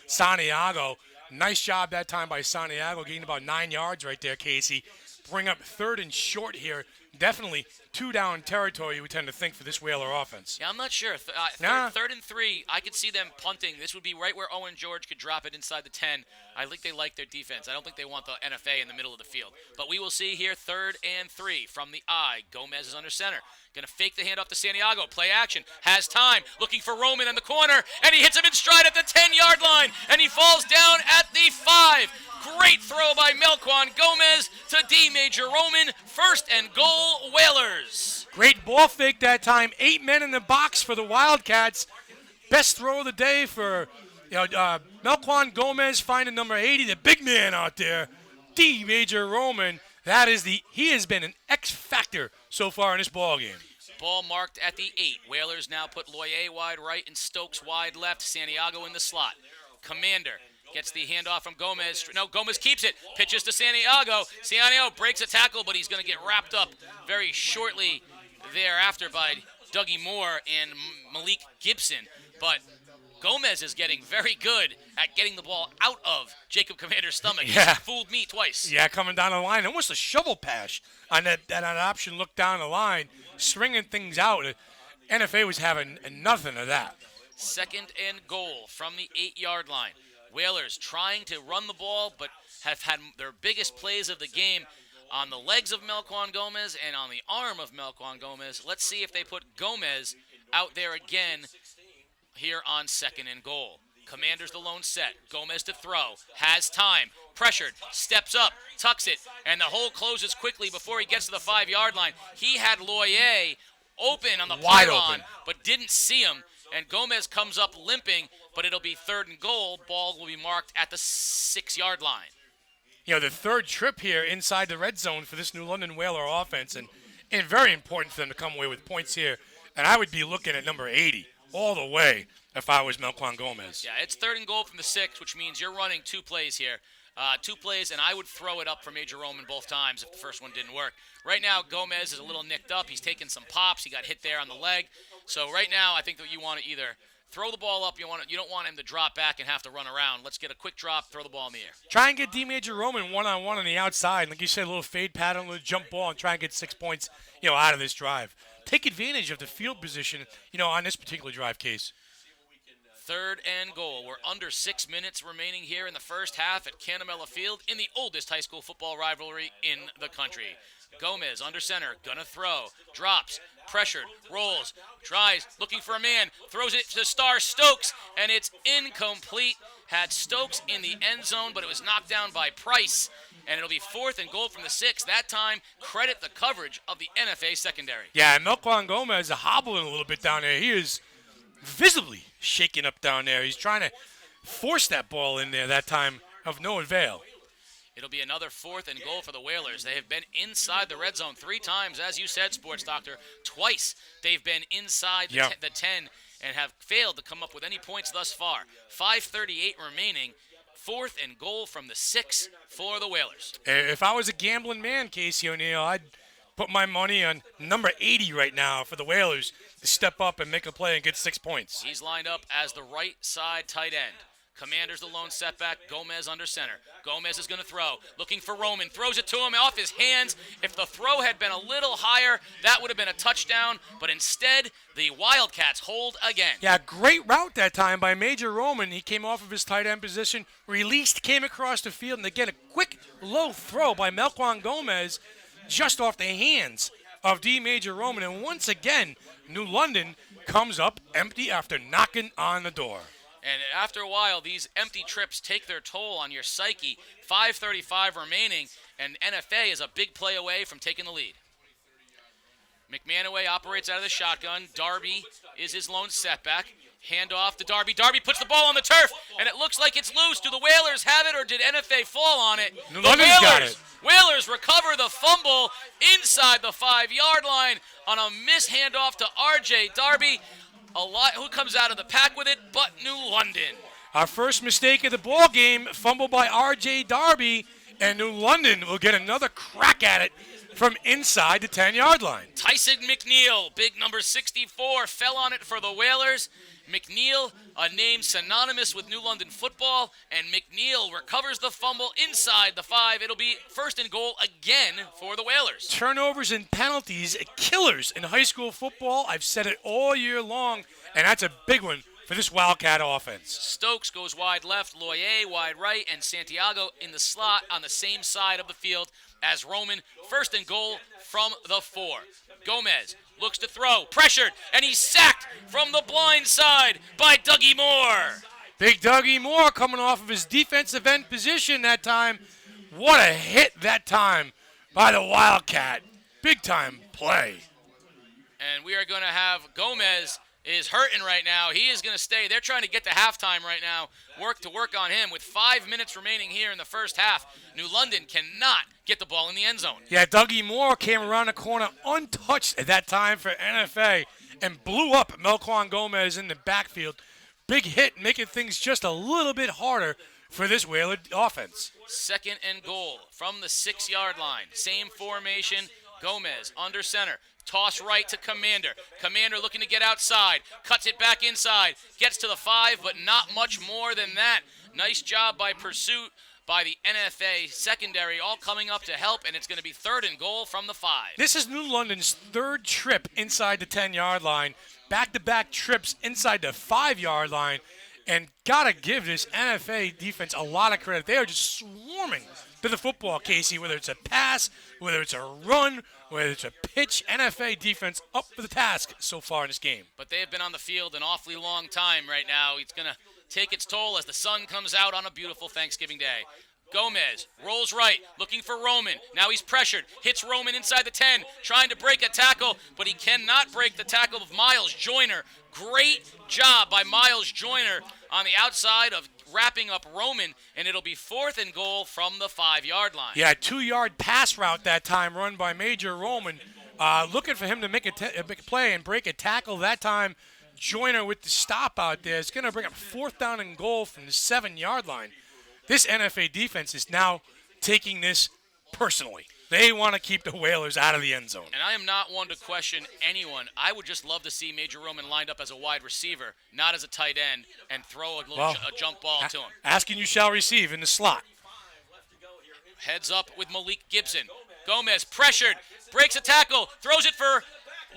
Santiago. Nice job that time by Santiago, getting about 9 yards right there, Casey. Bring up 3rd and short here. Definitely 2-down territory, we tend to think, for this Whaler offense. Yeah, I'm not sure. 3rd and 3, I could see them punting. This would be right where Owen George could drop it inside the 10. I think they like their defense. I don't think they want the NFA in the middle of the field. But we will see here 3rd and 3 from the I. Gomez is under center. Going to fake the handoff to Santiago. Play action. Has time. Looking for Roman in the corner. And he hits him in stride at the 10-yard line. And he falls down at the 5. Great throw by Melquan Gomez to D. Major Roman. 1st and goal, Whalers. Great ball fake that time. 8 men in the box for the Wildcats. Best throw of the day for Melquan Gomez, finding number 80, the big man out there. D. Major Roman. He has been an X factor so far in this ball game. Ball marked at the 8. Whalers now put Loyer wide right and Stokes wide left. Santiago in the slot. Commander gets the handoff from Gomez. No, Gomez keeps it. Pitches to Santiago. Santiago breaks a tackle, but he's going to get wrapped up very shortly thereafter by Dougie Moore and Malik Gibson. But Gomez is getting very good at getting the ball out of Jacob Commander's stomach. Yeah. He fooled me twice. Yeah, coming down the line. Almost a shovel pass on that option look down the line, stringing things out. NFA was having nothing of that. 2nd and goal from the 8-yard line. Whalers trying to run the ball, but have had their biggest plays of the game on the legs of Melquan Gomez and on the arm of Melquan Gomez. Let's see if they put Gomez out there again here on 2nd and goal. Commander's the lone set. Gomez to throw. Has time. Pressured. Steps up. Tucks it. And the hole closes quickly before he gets to the 5-yard line. He had Loyer open on the Wide pylon, open. but didn't see him. and Gomez comes up limping, but it'll be 3rd and goal. Ball will be marked at the 6-yard line. You know, the third trip here inside the red zone for this New London Whaler offense, and very important for them to come away with points here. And I would be looking at number 80 all the way if I was Melquan Gomez. Yeah, it's 3rd and goal from the 6, which means you're running 2 plays here. 2 plays, and I would throw it up for Major Roman both times if the first one didn't work. Right now, Gomez is a little nicked up. He's taking some pops. He got hit there on the leg. So right now, I think that you want to either throw the ball up. You don't want him to drop back and have to run around. Let's get a quick drop, throw the ball in the air. Try and get D. Major Roman one-on-one on the outside. Like you said, a little fade pattern, a little jump ball, and try and get 6 points, out of this drive. Take advantage of the field position, on this particular drive case. 3rd and goal. We're under 6 minutes remaining here in the first half at Canamela Field in the oldest high school football rivalry in the country. Gomez under center, gonna throw, drops, pressured, rolls, tries, looking for a man, throws it to star Stokes, and it's incomplete. Had Stokes in the end zone, but it was knocked down by Price, and it'll be 4th and goal from the 6. That time, credit the coverage of the NFA secondary. Yeah, Melquan Gomez is hobbling a little bit down there. He is visibly shaking up down there. He's trying to force that ball in there that time of no avail. It'll be another 4th and goal for the Whalers. They have been inside the red zone 3 times, as you said, Sports Doctor. Twice they've been inside the 10 and have failed to come up with any points thus far. 5:38 remaining. 4th and goal from the 6 for the Whalers. If I was a gambling man, Casey O'Neill, I'd put my money on number 80 right now for the Whalers to step up and make a play and get 6 points. He's lined up as the right side tight end. Commander's the lone setback. Gomez under center. Gomez is going to throw. Looking for Roman. Throws it to him off his hands. If the throw had been a little higher, that would have been a touchdown. But instead, the Wildcats hold again. Yeah, great route that time by Major Roman. He came off of his tight end position, released, came across the field, and again, a quick, low throw by Melquan Gomez just off the hands of D. Major Roman. And once again, New London comes up empty after knocking on the door. And after a while, these empty trips take their toll on your psyche. 5:35 remaining, and NFA is a big play away from taking the lead. McManaway operates out of the shotgun. Darby is his lone setback. Handoff to Darby. Darby puts the ball on the turf, and it looks like it's loose. Do the Whalers have it, or did NFA fall on it? New London's got it. Whalers recover the fumble inside the 5-yard line on a miss handoff to R.J. Darby. Who comes out of the pack with it but New London. Our first mistake of the ball game, fumble by R.J. Darby, and New London will get another crack at it from inside the 10-yard line. Tyson McNeil, big number 64, fell on it for the Whalers. McNeil, a name synonymous with New London football, and McNeil recovers the fumble inside the 5. It'll be 1st and goal again for the Whalers. Turnovers and penalties, killers in high school football. I've said it all year long, and that's a big one for this Wildcat offense. Stokes goes wide left, Loyer wide right, and Santiago in the slot on the same side of the field as Roman. 1st and goal from the 4. Gomez looks to throw, pressured, and he's sacked from the blind side by Dougie Moore. Big Dougie Moore coming off of his defensive end position that time. What a hit that time by the Wildcat. Big time play. And we are going to have Gomez is hurting right now. He is going to stay. They're trying to get to halftime right now, work on him. With 5 minutes remaining here in the first half, New London cannot get the ball in the end zone. Yeah, Dougie Moore came around the corner untouched at that time for NFA and blew up Melquan Gomez in the backfield. Big hit, making things just a little bit harder for this Whaler offense. 2nd and goal from the 6-yard line. Same formation. Gomez under center. Toss right to Commander. Commander looking to get outside. Cuts it back inside. Gets to the 5, but not much more than that. Nice job by pursuit by the NFA secondary, all coming up to help, and it's going to be 3rd and goal from the 5. This is New London's 3rd trip inside the 10-yard line. Back-to-back trips inside the 5-yard line. And got to give this NFA defense a lot of credit. They are just swarming to the football, Casey, whether it's a pass, whether it's a run, whether it's a pitch. NFA defense up for the task so far in this game. But they have been on the field an awfully long time right now. It's going to take its toll as the sun comes out on a beautiful Thanksgiving Day. Gomez rolls right, looking for Roman. Now he's pressured, hits Roman inside the 10, trying to break a tackle, but he cannot break the tackle of Miles Joyner. Great job by Miles Joyner on the outside of wrapping up Roman, and it'll be 4th and goal from the 5-yard line. Yeah, 2-yard pass route that time run by Major Roman. Looking for him to make a play and break a tackle that time. Joyner with the stop out there. It's going to bring up 4th down and goal from the 7-yard line. This NFA defense is now taking this personally. They want to keep the Whalers out of the end zone. And I am not one to question anyone. I would just love to see Major Roman lined up as a wide receiver, not as a tight end, and throw a little a jump ball to him. Asking you shall receive in the slot. Heads up with Malik Gibson. Gomez pressured, breaks a tackle, throws it for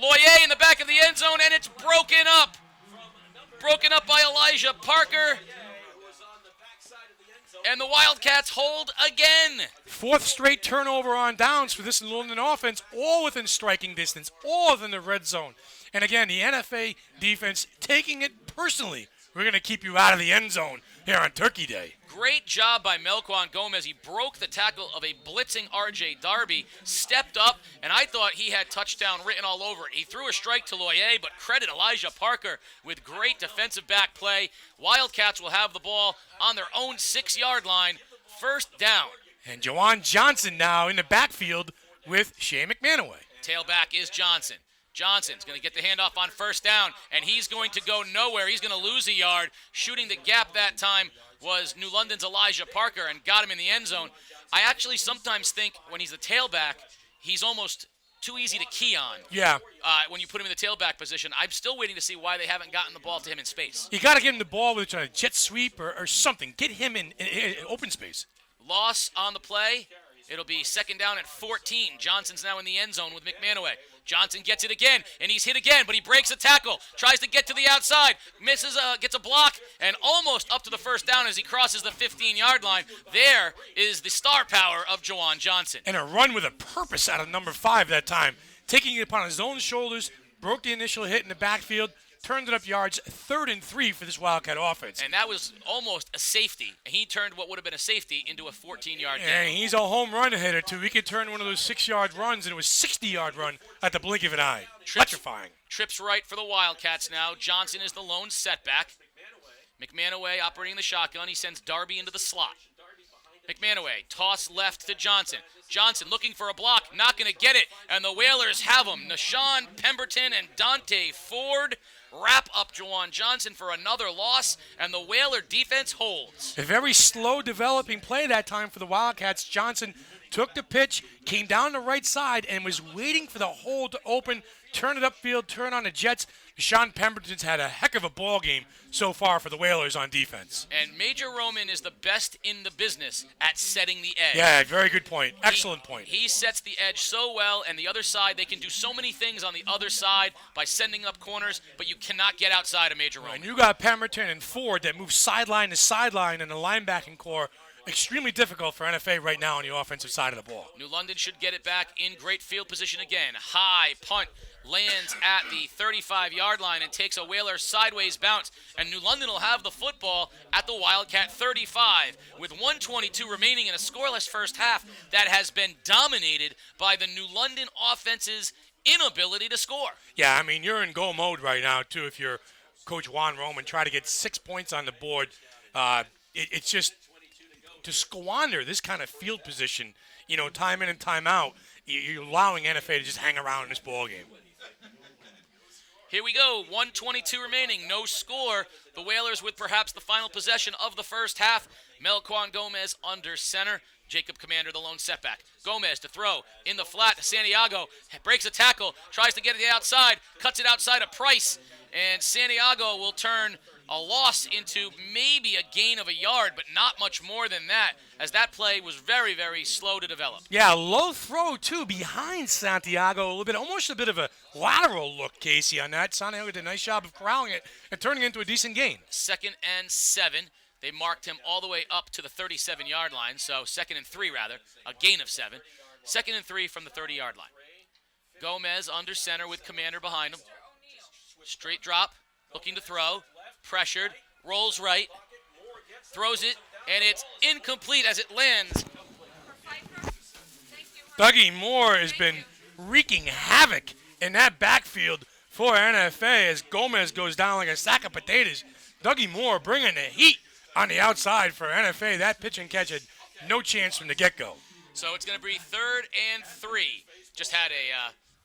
Loyer in the back of the end zone, and it's broken up. Broken up by Elijah Parker. And the Wildcats hold again. 4th straight turnover on downs for this London offense, all within striking distance, all within the red zone. And again, the NFA defense taking it personally. We're going to keep you out of the end zone here on Turkey Day. Great job by Melquan Gomez. He broke the tackle of a blitzing R.J. Darby, stepped up, and I thought he had touchdown written all over it. He threw a strike to Loyer, but credit Elijah Parker with great defensive back play. Wildcats will have the ball on their own 6-yard line, 1st down. And Juwan Johnson now in the backfield with Shea McManaway. Tailback is Johnson. Johnson's going to get the handoff on 1st down, and he's going to go nowhere. He's going to lose a yard. Shooting the gap that time was New London's Elijah Parker and got him in the end zone. I actually sometimes think when he's the tailback, he's almost too easy to key on. Yeah. When you put him in the tailback position. I'm still waiting to see why they haven't gotten the ball to him in space. You got to give him the ball with a jet sweep or something. Get him in open space. Loss on the play. It'll be 2nd down at 14. Johnson's now in the end zone with McManaway. Johnson gets it again, and he's hit again, but he breaks a tackle. Tries to get to the outside, misses, gets a block, and almost up to the 1st down as he crosses the 15-yard line. There is the star power of Juwan Johnson. And a run with a purpose out of number 5 that time. Taking it upon his own shoulders, broke the initial hit in the backfield, turned it up yards, 3rd and 3 for this Wildcat offense. And that was almost a safety. He turned what would have been a safety into a 14-yard gain. And he's a home run hitter, too. He could turn one of those 6-yard runs into a 60-yard run at the blink of an eye. Electrifying. Trips right for the Wildcats now. Johnson is the lone setback. McManaway operating the shotgun. He sends Darby into the slot. McManaway, toss left to Johnson. Johnson looking for a block, not going to get it, and the Whalers have him. Nashawn Pemberton and Dante Ford wrap up Juwan Johnson for another loss, and the Whaler defense holds. A very slow developing play that time for the Wildcats. Johnson took the pitch, came down the right side, and was waiting for the hole to open, turn it upfield, turn on the Jets. Sean Pemberton's had a heck of a ball game so far for the Whalers on defense. And Major Roman is the best in the business at setting the edge. Yeah, very good point. Excellent point. He sets the edge so well, and the other side, they can do so many things on the other side by sending up corners, but you cannot get outside of Major Roman. And you got Pemberton and Ford that move sideline to sideline in the linebacking core. Extremely difficult for NFA right now on the offensive side of the ball. New London should get it back in great field position again. High punt lands at the 35-yard line and takes a Whaler sideways bounce. And New London will have the football at the Wildcat 35 with 1:22 remaining in a scoreless first half that has been dominated by the New London offense's inability to score. Yeah, I mean, you're in go mode right now, too, if you're Coach Juan Roman. Try to get 6 points on the board. It's just to squander this kind of field position, time in and time out, you're allowing NFA to just hang around in this ball game. Here we go, 1:22 remaining, no score. The Whalers with perhaps the final possession of the first half. Melquan Gomez under center. Jacob Commander, the lone setback. Gomez to throw in the flat to Santiago. Breaks a tackle, tries to get it to the outside, cuts it outside of Price. And Santiago will turn a loss into maybe a gain of a yard, but not much more than that, as that play was very, very slow to develop. Yeah, low throw, too, behind Santiago a little bit. Almost a bit of a lateral look, Casey, on that. Santiago did a nice job of corralling it and turning it into a decent gain. 2nd and 7. They marked him all the way up to the 37-yard line, so 2nd and 3, rather, a gain of 7. 2nd and 3 from the 30-yard line. Gomez under center with Commander behind him. Straight drop, looking to throw. Pressured, rolls right, throws it and it's incomplete as it lands. Dougie Moore has been wreaking havoc in that backfield for NFA as Gomez goes down like a sack of potatoes. Dougie Moore bringing the heat on the outside for NFA. That pitch and catch had no chance from the get-go. So it's going to be 3rd and 3. Just had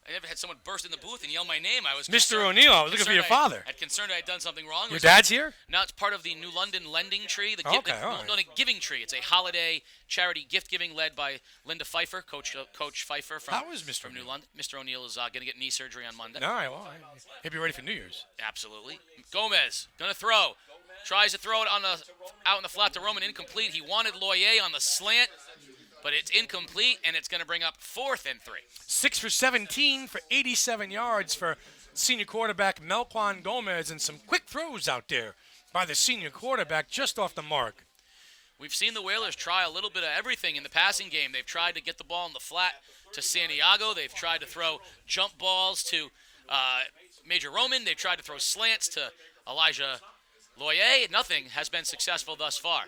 I never had someone burst in the booth and yell my name. I was Mr. O'Neill, I was looking for your father. I'm concerned I had done something wrong. Your dad's here? No, it's part of the New London Lending Tree. The Okay, all right. the Giving Tree. It's a holiday charity gift giving led by Linda Pfeiffer, Coach Pfeiffer from, How is Mr. from New O'Neill? London. Mr. O'Neill is going to get knee surgery on Monday. All right, well, he'll be ready for New Year's. Absolutely. Gomez going to throw. Tries to throw it out in the flat to Roman. Incomplete. He wanted Loyer on the slant, but it's incomplete, and it's going to bring up 4th and 3. 6 for 17 for 87 yards for senior quarterback Melquan Gomez, and some quick throws out there by the senior quarterback just off the mark. We've seen the Whalers try a little bit of everything in the passing game. They've tried to get the ball in the flat to Santiago. They've tried to throw jump balls to Major Roman. They've tried to throw slants to Elijah Loyer. Nothing has been successful thus far.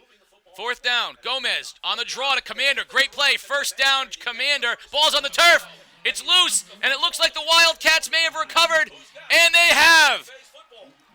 4th down, Gomez on the draw to Commander. Great play. 1st down, Commander. Ball's on the turf. It's loose, and it looks like the Wildcats may have recovered, and they have.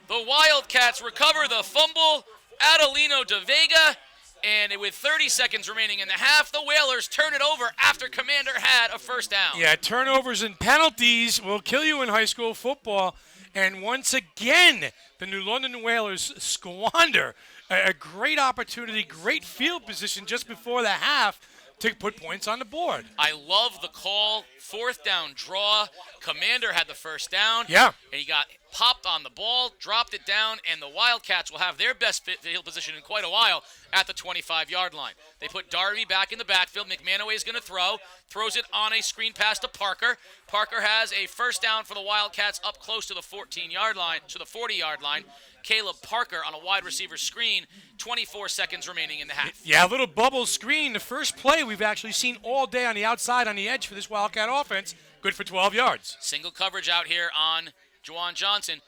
The Wildcats recover the fumble. Adelino de Vega, and with 30 seconds remaining in the half, the Whalers turn it over after Commander had a 1st down. Yeah, turnovers and penalties will kill you in high school football. And once again, the New London Whalers squander a great opportunity, great field position just before the half to put points on the board. I love the call. 4th down draw. Commander had the 1st down. Yeah. And he got popped on the ball, dropped it down, and the Wildcats will have their best field position in quite a while at the 25-yard line. They put Darby back in the backfield. McManaway is going to throws it on a screen pass to Parker. Parker has a 1st down for the Wildcats up close to the 14-yard line, to the 40-yard line. Caleb Parker on a wide receiver screen, 24 seconds remaining in the half. Yeah, a little bubble screen. The first play we've actually seen all day on the outside, on the edge for this Wildcat offense. Good for 12 yards. Single coverage out here on Juwan Johnson.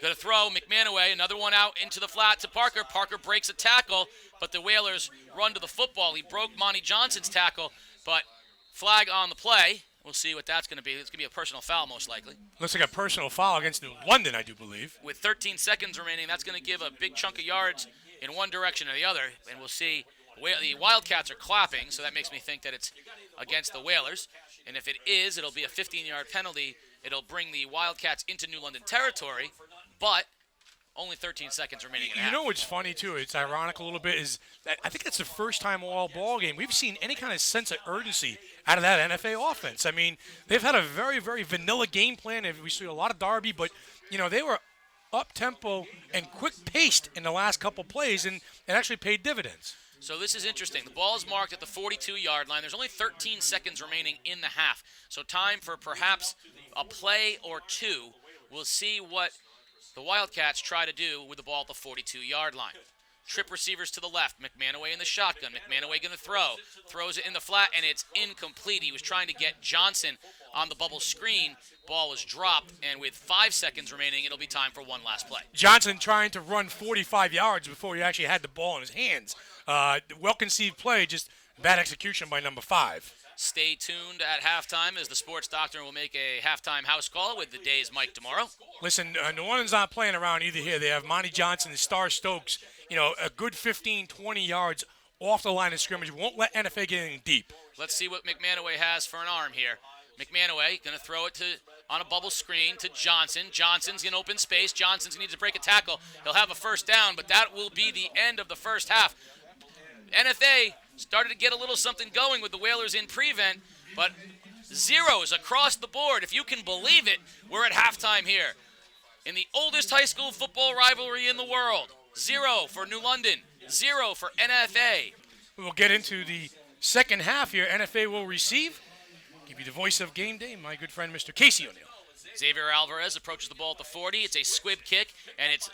Going to throw McManaway, another one out into the flat to Parker. Parker breaks a tackle, but the Whalers run to the football. He broke Monty Johnson's tackle, but flag on the play. We'll see what that's going to be. It's going to be a personal foul, most likely. Looks like a personal foul against New London, I do believe. With 13 seconds remaining, that's going to give a big chunk of yards in one direction or the other, and we'll see. The Wildcats are clapping, so that makes me think that it's against the Whalers. And if it is, it'll be a 15-yard penalty. It'll bring the Wildcats into New London territory, but only 13 seconds remaining in the half. You know what's funny, too? It's ironic a little bit is that I think that's the first time all ball game we've seen any kind of sense of urgency out of that NFA offense. I mean, they've had a very, very vanilla game plan. We see a lot of Darby, but, you know, they were up-tempo and quick-paced in the last couple plays, and it actually paid dividends. So this is interesting. The ball is marked at the 42-yard line. There's only 13 seconds remaining in the half. So time for perhaps a play or two. We'll see what the Wildcats try to do with the ball at the 42-yard line. Trip receivers to the left. McManaway in the shotgun. McManaway going to throw. Throws it in the flat, and it's incomplete. He was trying to get Johnson on the bubble screen. Ball was dropped, and with 5 seconds remaining, it'll be time for one last play. Johnson trying to run 45 yards before he actually had the ball in his hands. Well-conceived play, just bad execution by number 5. Stay tuned at halftime as the sports doctor will make a halftime house call with the day's Mike tomorrow. Listen, New Orleans not playing around either here. They have Monty Johnson and Star Stokes, you know, a good 15, 20 yards off the line of scrimmage. Won't let NFA get in deep. Let's see what McManaway has for an arm here. McManaway going to throw it on a bubble screen to Johnson. Johnson's in open space. Johnson's going to need to break a tackle. He'll have a 1st down, but that will be the end of the first half. NFA started to get a little something going with the Whalers in prevent, but zeros across the board. If you can believe it, we're at halftime here. In the oldest high school football rivalry in the world, 0 for New London, 0 for NFA. We will get into the second half here. NFA will receive. Give you the voice of game day, my good friend, Mr. Casey O'Neill. Xavier Alvarez approaches the ball at the 40. It's a squib kick, and it's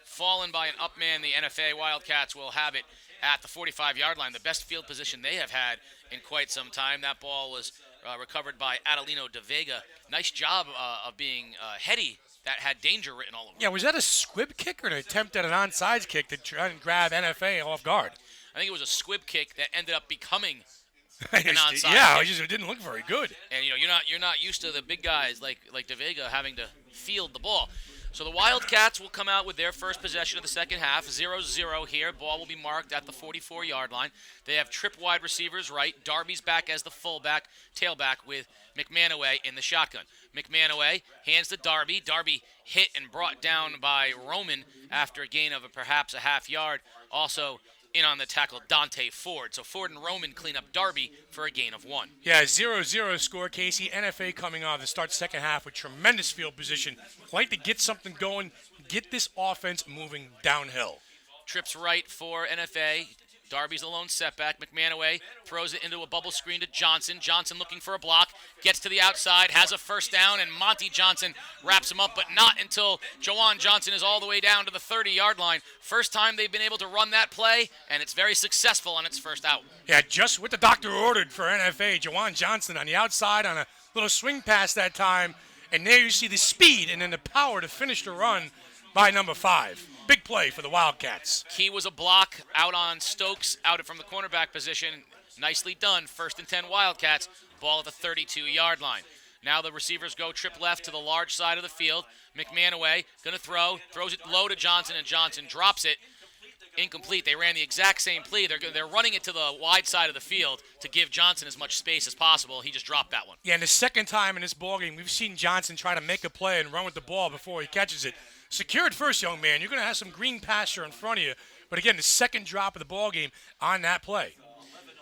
fallen by an up man. The NFA Wildcats will have it at the 45-yard line, the best field position they have had in quite some time. That ball was recovered by Adelino de Vega. Nice job of being heady. That had danger written all over it. Yeah, was that a squib kick or an attempt at an onside kick to try and grab NFA off guard? I think it was a squib kick that ended up becoming an onside Yeah, kick. it didn't look very good. And you're not used to the big guys like De Vega having to field the ball. So the Wildcats will come out with their first possession of the second half, 0-0 here. Ball will be marked at the 44-yard line. They have trip wide receivers right. Darby's back as the fullback, tailback with McManaway in the shotgun. McManaway hands to Darby. Darby hit and brought down by Roman after a gain of perhaps a half yard. Also in on the tackle, Dante Ford. So Ford and Roman clean up Darby for a gain of 1. Yeah, 0-0 score, Casey. NFA coming on to start second half with tremendous field position. Like to get something going, get this offense moving downhill. Trips right for NFA. Darby's the lone setback. McManaway throws it into a bubble screen to Johnson. Johnson looking for a block. Gets to the outside, has a first down, and Monty Johnson wraps him up, but not until Jawan Johnson is all the way down to the 30-yard line. First time they've been able to run that play, and it's very successful on its first out. Yeah, just what the doctor ordered for NFA. Jawan Johnson on the outside on a little swing pass that time. And there you see the speed and then the power to finish the run by number 5. Big play for the Wildcats. Key was a block out on Stokes, out from the cornerback position. Nicely done. 1st and 10 Wildcats. Ball at the 32-yard line. Now the receivers go trip left to the large side of the field. McManaway going to throw. Throws it low to Johnson, and Johnson drops it. Incomplete. They ran the exact same play. They're running it to the wide side of the field to give Johnson as much space as possible. He just dropped that one. Yeah, and the second time in this ballgame, we've seen Johnson try to make a play and run with the ball before he catches it. Secured first, young man. You're going to have some green pasture in front of you. But again, the second drop of the ballgame on that play.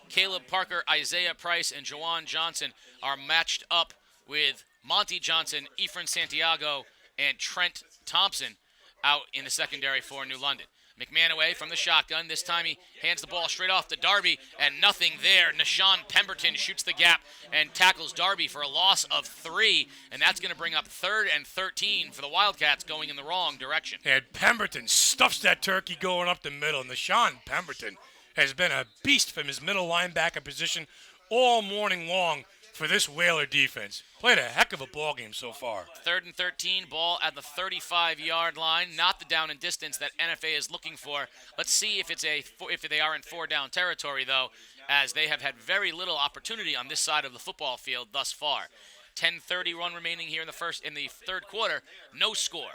Caleb Parker, Isaiah Price, and Jawan Johnson are matched up with Monty Johnson, Efren Santiago, and Trent Thompson out in the secondary for New London. McManaway from the shotgun. This time he hands the ball straight off to Darby, and nothing there. Nashawn Pemberton shoots the gap and tackles Darby for a loss of 3, and that's going to bring up 3rd and 13 for the Wildcats going in the wrong direction. And Pemberton stuffs that turkey going up the middle. Nashawn Pemberton has been a beast from his middle linebacker position all morning long for this Whaler defense. Played a heck of a ball game so far. 3rd and 13, ball at the 35-yard line. Not the down and distance that NFA is looking for. Let's see if they are in 4-down territory, though, as they have had very little opportunity on this side of the football field thus far. 10:30 run remaining here in the third quarter. No score.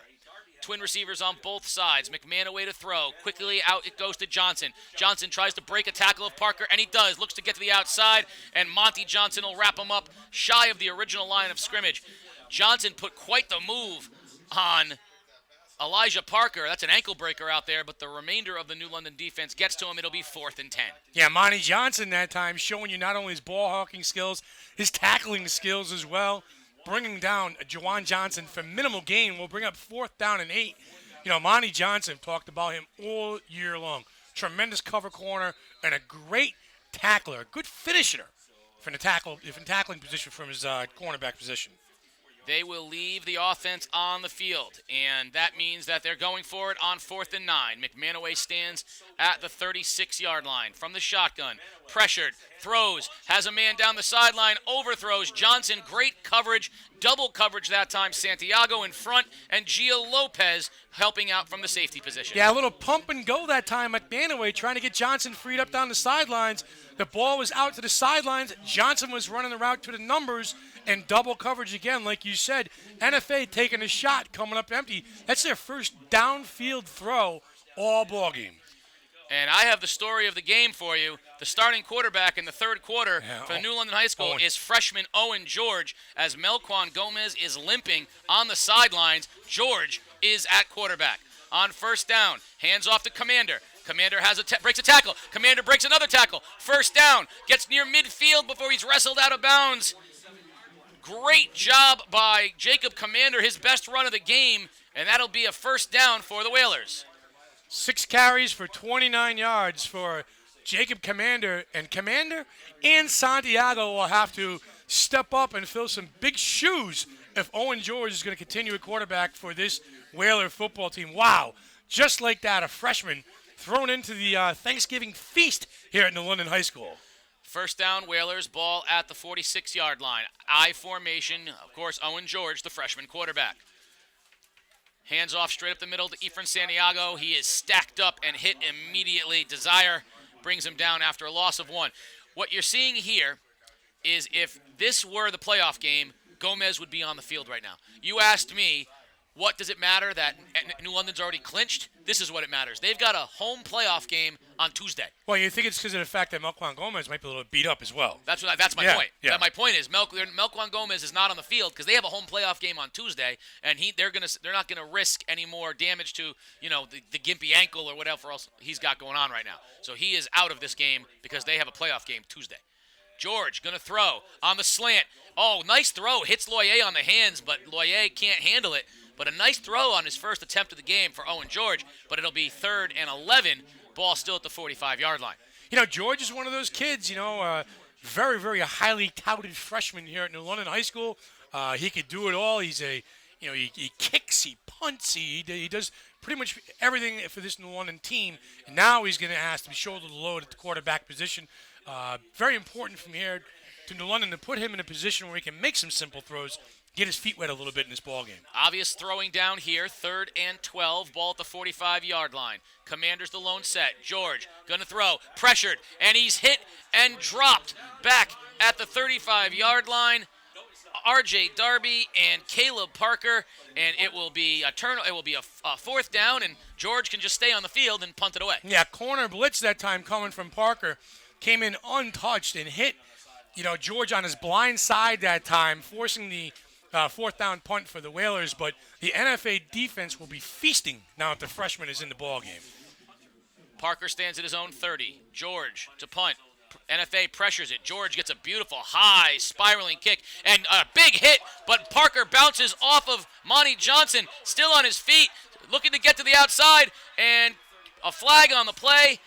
Twin receivers on both sides. McManaway to throw. Quickly out it goes to Johnson. Johnson tries to break a tackle of Parker, and he does. Looks to get to the outside, and Monty Johnson will wrap him up shy of the original line of scrimmage. Johnson put quite the move on Elijah Parker. That's an ankle breaker out there, but the remainder of the New London defense gets to him. It'll be 4th and 10. Yeah, Monty Johnson that time showing you not only his ball hawking skills, his tackling skills as well. Bringing down Jawan Johnson for minimal gain will bring up 4th down and 8. You know, Monty Johnson talked about him all year long. Tremendous cover corner and a great tackler, a good finisher from the tackling position from his cornerback position. They will leave the offense on the field, and that means that they're going for it on 4th and 9. McManaway stands at the 36-yard line from the shotgun. Pressured, throws, has a man down the sideline, overthrows Johnson. Great coverage, double coverage that time. Santiago in front, and Gio Lopez helping out from the safety position. Yeah, a little pump and go that time. McManaway trying to get Johnson freed up down the sidelines. The ball was out to the sidelines. Johnson was running the route to the numbers, and double coverage again, like you said. NFA taking a shot, coming up empty. That's their first downfield throw all ball game. And I have the story of the game for you. The starting quarterback in the third quarter for the New London High School is freshman Owen George. As Melquan Gomez is limping on the sidelines, George is at quarterback. On 1st down, hands off to Commander. Commander breaks a tackle. Commander breaks another tackle. 1st down, gets near midfield before he's wrestled out of bounds. Great job by Jacob Commander, his best run of the game, and that'll be a 1st down for the Whalers. 6 carries for 29 yards for Jacob Commander. And Commander and Santiago will have to step up and fill some big shoes if Owen George is going to continue at quarterback for this Whaler football team. Wow. Just like that, a freshman thrown into the Thanksgiving feast here at New London High School. 1st down, Whalers, ball at the 46-yard line. I formation, of course, Owen George, the freshman quarterback. Hands off straight up the middle to Efren Santiago. He is stacked up and hit immediately. Desire brings him down after a loss of 1. What you're seeing here is if this were the playoff game, Gomez would be on the field right now. You asked me, what does it matter that New London's already clinched? This is what it matters. They've got a home playoff game on Tuesday. Well, you think it's because of the fact that Melquan Gomez might be a little beat up as well. That's my point. Yeah. My point is Melquan Gomez is not on the field because they have a home playoff game on Tuesday, and they're not gonna risk any more damage to the gimpy ankle or whatever else he's got going on right now. So he is out of this game because they have a playoff game Tuesday. George gonna throw on the slant. Oh, nice throw. Hits Loyer on the hands, but Loyer can't handle it. But a nice throw on his first attempt of the game for Owen George, but it'll be 3rd and 11. Ball still at the 45-yard line. George is one of those kids, very, very highly touted freshman here at New London High School. He could do it all. He's he kicks, he punts, he does pretty much everything for this New London team. And now he's going to ask to be shoulder to load at the quarterback position. Very important from here to New London to put him in a position where he can make some simple throws, get his feet wet a little bit in this ball game. Obvious throwing down here, 3rd and 12, ball at the 45-yard line. Commanders the lone set. George gonna throw, pressured, and he's hit and dropped back at the 35-yard line. R.J. Darby and Caleb Parker, and it will be a 4th down, and George can just stay on the field and punt it away. Yeah, corner blitz that time coming from Parker, came in untouched and hit, George on his blind side that time, forcing the 4th down punt for the Whalers, but the NFA defense will be feasting now that the freshman is in the ball game. Parker stands at his own 30. George to punt. NFA pressures it. George gets a beautiful high spiraling kick and a big hit, but Parker bounces off of Monty Johnson, still on his feet, looking to get to the outside, and a flag on the play,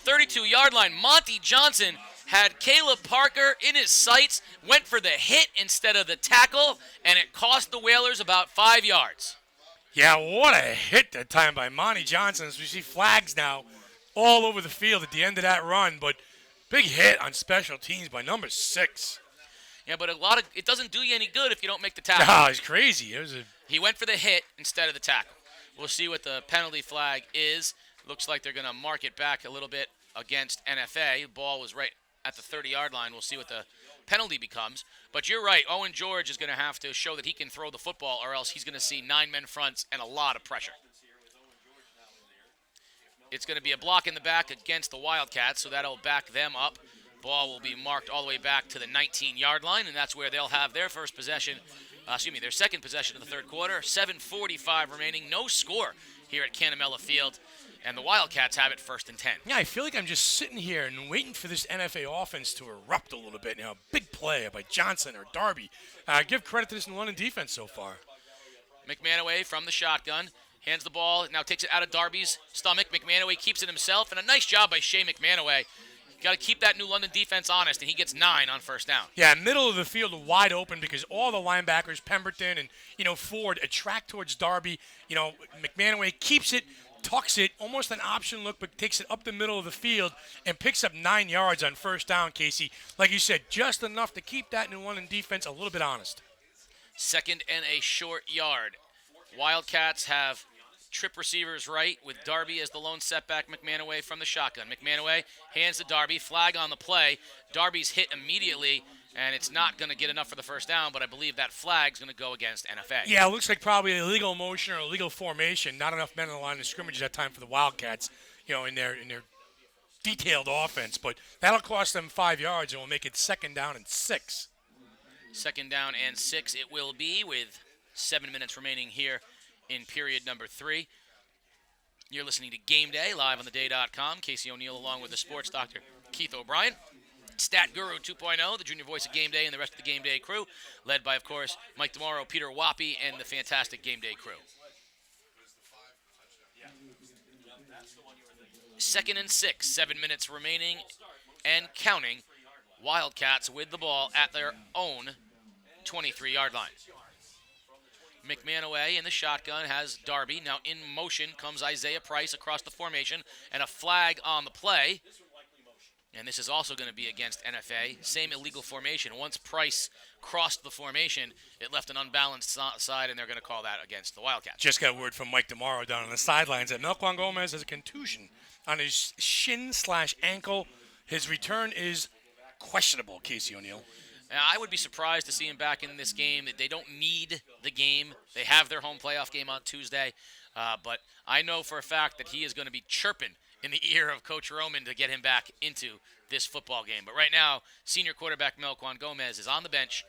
32-yard line. Monty Johnson had Caleb Parker in his sights, went for the hit instead of the tackle, and it cost the Whalers about 5 yards. Yeah, what a hit that time by Monty Johnson, as we see flags now all over the field at the end of that run, but big hit on special teams by number 6. Yeah, but it doesn't do you any good if you don't make the tackle. Oh, it's crazy. He went for the hit instead of the tackle. We'll see what the penalty flag is. Looks like they're going to mark it back a little bit against NFA. The ball was right at the 30-yard line. We'll see what the penalty becomes. But you're right. Owen George is going to have to show that he can throw the football, or else he's going to see 9 men fronts and a lot of pressure. It's going to be a block in the back against the Wildcats, so that'll back them up. Ball will be marked all the way back to the 19-yard line, and that's where they'll have their first possession. Their second possession of the third quarter. 7:45 remaining. No score here at Canamella Field. And the Wildcats have it 1st and 10. Yeah, I feel like I'm just sitting here and waiting for this NFA offense to erupt a little bit. Big play by Johnson or Darby. Give credit to this New London defense so far. McManaway from the shotgun. Hands the ball. Now takes it out of Darby's stomach. McManaway keeps it himself. And a nice job by Shea McManaway. Got to keep that New London defense honest, and he gets 9 on 1st down. Yeah, middle of the field wide open because all the linebackers, Pemberton and Ford, attract towards Darby. McManaway keeps it, tucks it, almost an option look, but takes it up the middle of the field and picks up 9 yards on 1st down, Casey. Like you said, just enough to keep that New London defense a little bit honest. 2nd and a short yard. Wildcats have trip receivers right with Darby as the lone setback. McManaway from the shotgun. McManaway hands to Darby. Flag on the play. Darby's hit immediately, and it's not going to get enough for the 1st down, but I believe that flag's going to go against NFA. Yeah, it looks like probably illegal motion or illegal formation. Not enough men on the line of scrimmage at that time for the Wildcats, in their detailed offense. But that'll cost them 5 yards and will make it 2nd down and 6. 2nd down and 6 it will be with 7 minutes remaining here in period number 3. You're listening to Game Day, live on theday.com. Casey O'Neill along with the sports doctor, Keith O'Brien. Stat Guru 2.0, the junior voice of Game Day, and the rest of the Game Day crew, led by, of course, Mike DeMauro, Peter Wappy, and the fantastic Game Day crew. 2nd and 6, 7 minutes remaining and counting. Wildcats with the ball at their own 23-yard line. McManaway in the shotgun has Darby. Now in motion comes Isaiah Price across the formation, and a flag on the play. And this is also going to be against NFA. Same illegal formation. Once Price crossed the formation, it left an unbalanced side, and they're going to call that against the Wildcats. Just got word from Mike DeMauro down on the sidelines that Melquan Gomez has a contusion on his shin/ankle. His return is questionable, Casey O'Neill. I would be surprised to see him back in this game. They don't need the game. They have their home playoff game on Tuesday. But I know for a fact that he is going to be chirping in the ear of Coach Roman to get him back into this football game. But right now, senior quarterback Melquan Gomez is on the bench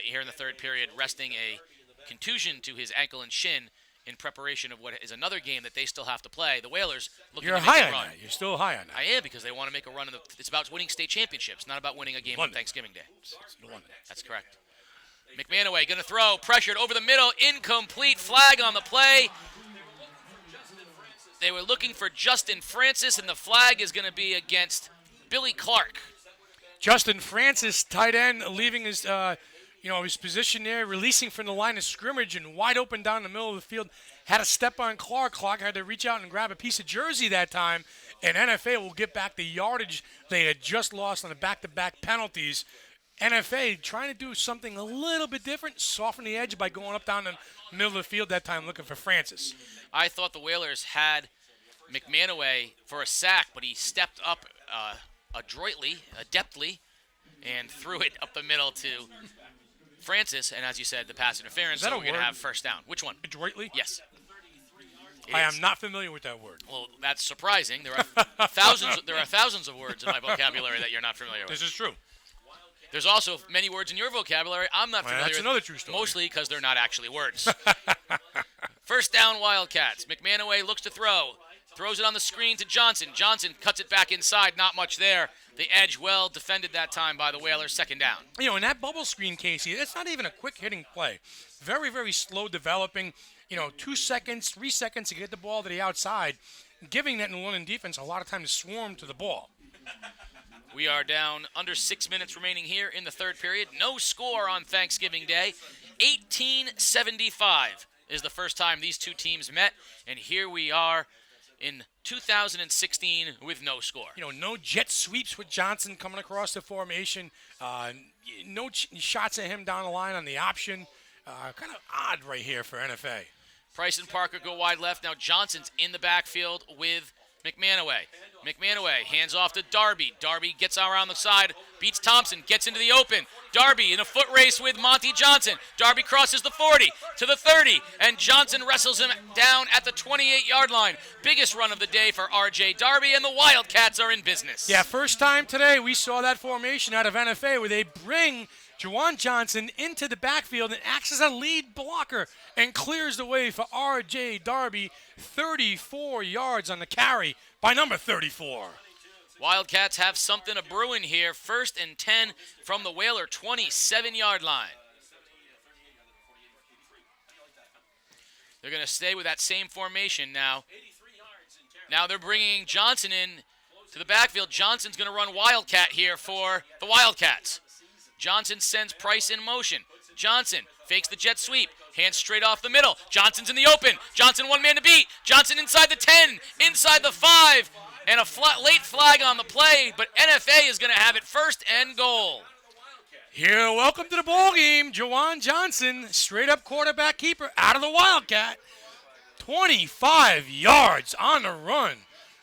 here in the third period, resting a contusion to his ankle and shin in preparation of what is another game that they still have to play. The Whalers looking to make a run. You're high on that. You're still high on that. I am, because they want to make a run. It's about winning state championships, not about winning a game on Thanksgiving Day. That's correct. McManaway going to throw, pressured over the middle, incomplete, flag on the play. They were looking for Justin Francis, and the flag is going to be against Billy Clark. Justin Francis, tight end, leaving his his position there, releasing from the line of scrimmage and wide open down the middle of the field. Had to step on Clark. Clark had to reach out and grab a piece of jersey that time, and NFA will get back the yardage they had just lost on the back-to-back penalties. NFA trying to do something a little bit different, soften the edge by going up down the middle of the field that time looking for Francis. I thought the Whalers had McManaway for a sack, but he stepped up adeptly, and threw it up the middle to Francis. And as you said, the pass interference, so we're going to have first down. Which one? Adroitly? Yes. I am not familiar with that word. Well, that's surprising. There are thousands of words in my vocabulary that you're not familiar with. This is true. There's also many words in your vocabulary I'm not familiar with. That's another true story. Mostly because they're not actually words. First down, Wildcats. McManaway looks to throw. Throws it on the screen to Johnson. Johnson cuts it back inside. Not much there. The edge well defended that time by the Whalers. Second down. In that bubble screen, Casey, it's not even a quick hitting play. Very, very slow developing. 2 seconds, 3 seconds to get the ball to the outside, giving that New London defense a lot of time to swarm to the ball. We are down under 6 minutes remaining here in the third period. No score on Thanksgiving Day. 1875 is the first time these two teams met, and here we are in 2016 with no score. No jet sweeps with Johnson coming across the formation. No shots at him down the line on the option. Kind of odd right here for NFA. Price and Parker go wide left. Now Johnson's in the backfield with McManaway. McManaway hands off to Darby. Darby gets around the side, beats Thompson, gets into the open. Darby in a foot race with Monty Johnson. Darby crosses the 40 to the 30, and Johnson wrestles him down at the 28-yard line. Biggest run of the day for R.J. Darby, and the Wildcats are in business. Yeah, first time today we saw that formation out of NFA where they bring Juwan Johnson into the backfield and acts as a lead blocker and clears the way for R.J. Darby. 34 yards on the carry by number 34. Wildcats have something a-brewing here. 1st and 10 from the Whaler 27-yard line. They're going to stay with that same formation now. Now they're bringing Johnson in to the backfield. Johnson's going to run Wildcat here for the Wildcats. Johnson sends Price in motion. Johnson fakes the jet sweep. Hands straight off the middle. Johnson's in the open. Johnson one man to beat. Johnson inside the 10, inside the 5, and a late flag on the play, but NFA is going to have it 1st and goal. Here, welcome to the ball game. Juwan Johnson, straight up quarterback keeper out of the Wildcat. 25 yards on the run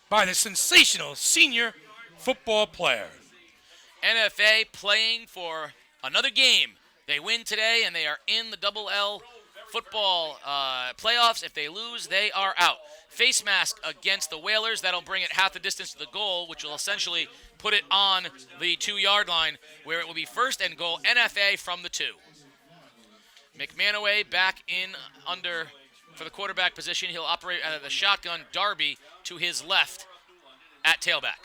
by the sensational senior football player. NFA playing for another game. They win today, and they are in the Double L football playoffs. If they lose, they are out. Face mask against the Whalers. That'll bring it half the distance to the goal, which will essentially put it on the 2-yard line, where it will be 1st and goal, NFA from the 2. McManaway back in under for the quarterback position. He'll operate out of the shotgun. Darby to his left at tailback.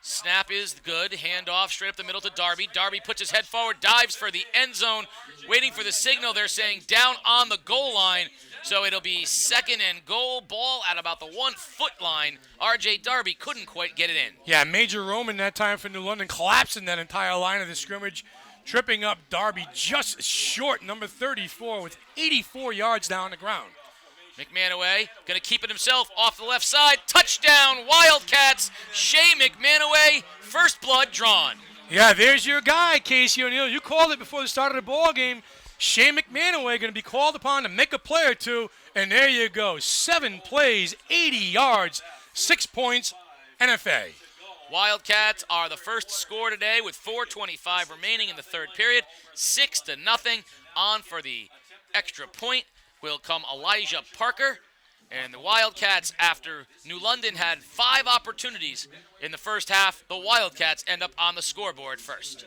Snap is good. Handoff straight up the middle to Darby. Darby puts his head forward, dives for the end zone, waiting for the signal. They're saying down on the goal line. So it'll be 2nd and goal, ball at about the 1-foot line. R.J. Darby couldn't quite get it in. Yeah, Major Roman that time for New London collapsing that entire line of the scrimmage, tripping up Darby just short, number 34, with 84 yards down the ground. McManaway going to keep it himself off the left side. Touchdown, Wildcats. Shea McManaway, first blood drawn. Yeah, there's your guy, Casey O'Neill. You called it before the start of the ball game. Shea McManaway going to be called upon to make a play or two, and there you go. 7 plays, 80 yards, 6 points, NFA. Wildcats are the first to score today with 4:25 remaining in the third period. 6-0. On for the extra point will come Elijah Parker. And the Wildcats, after New London had 5 opportunities in the first half, the Wildcats end up on the scoreboard first.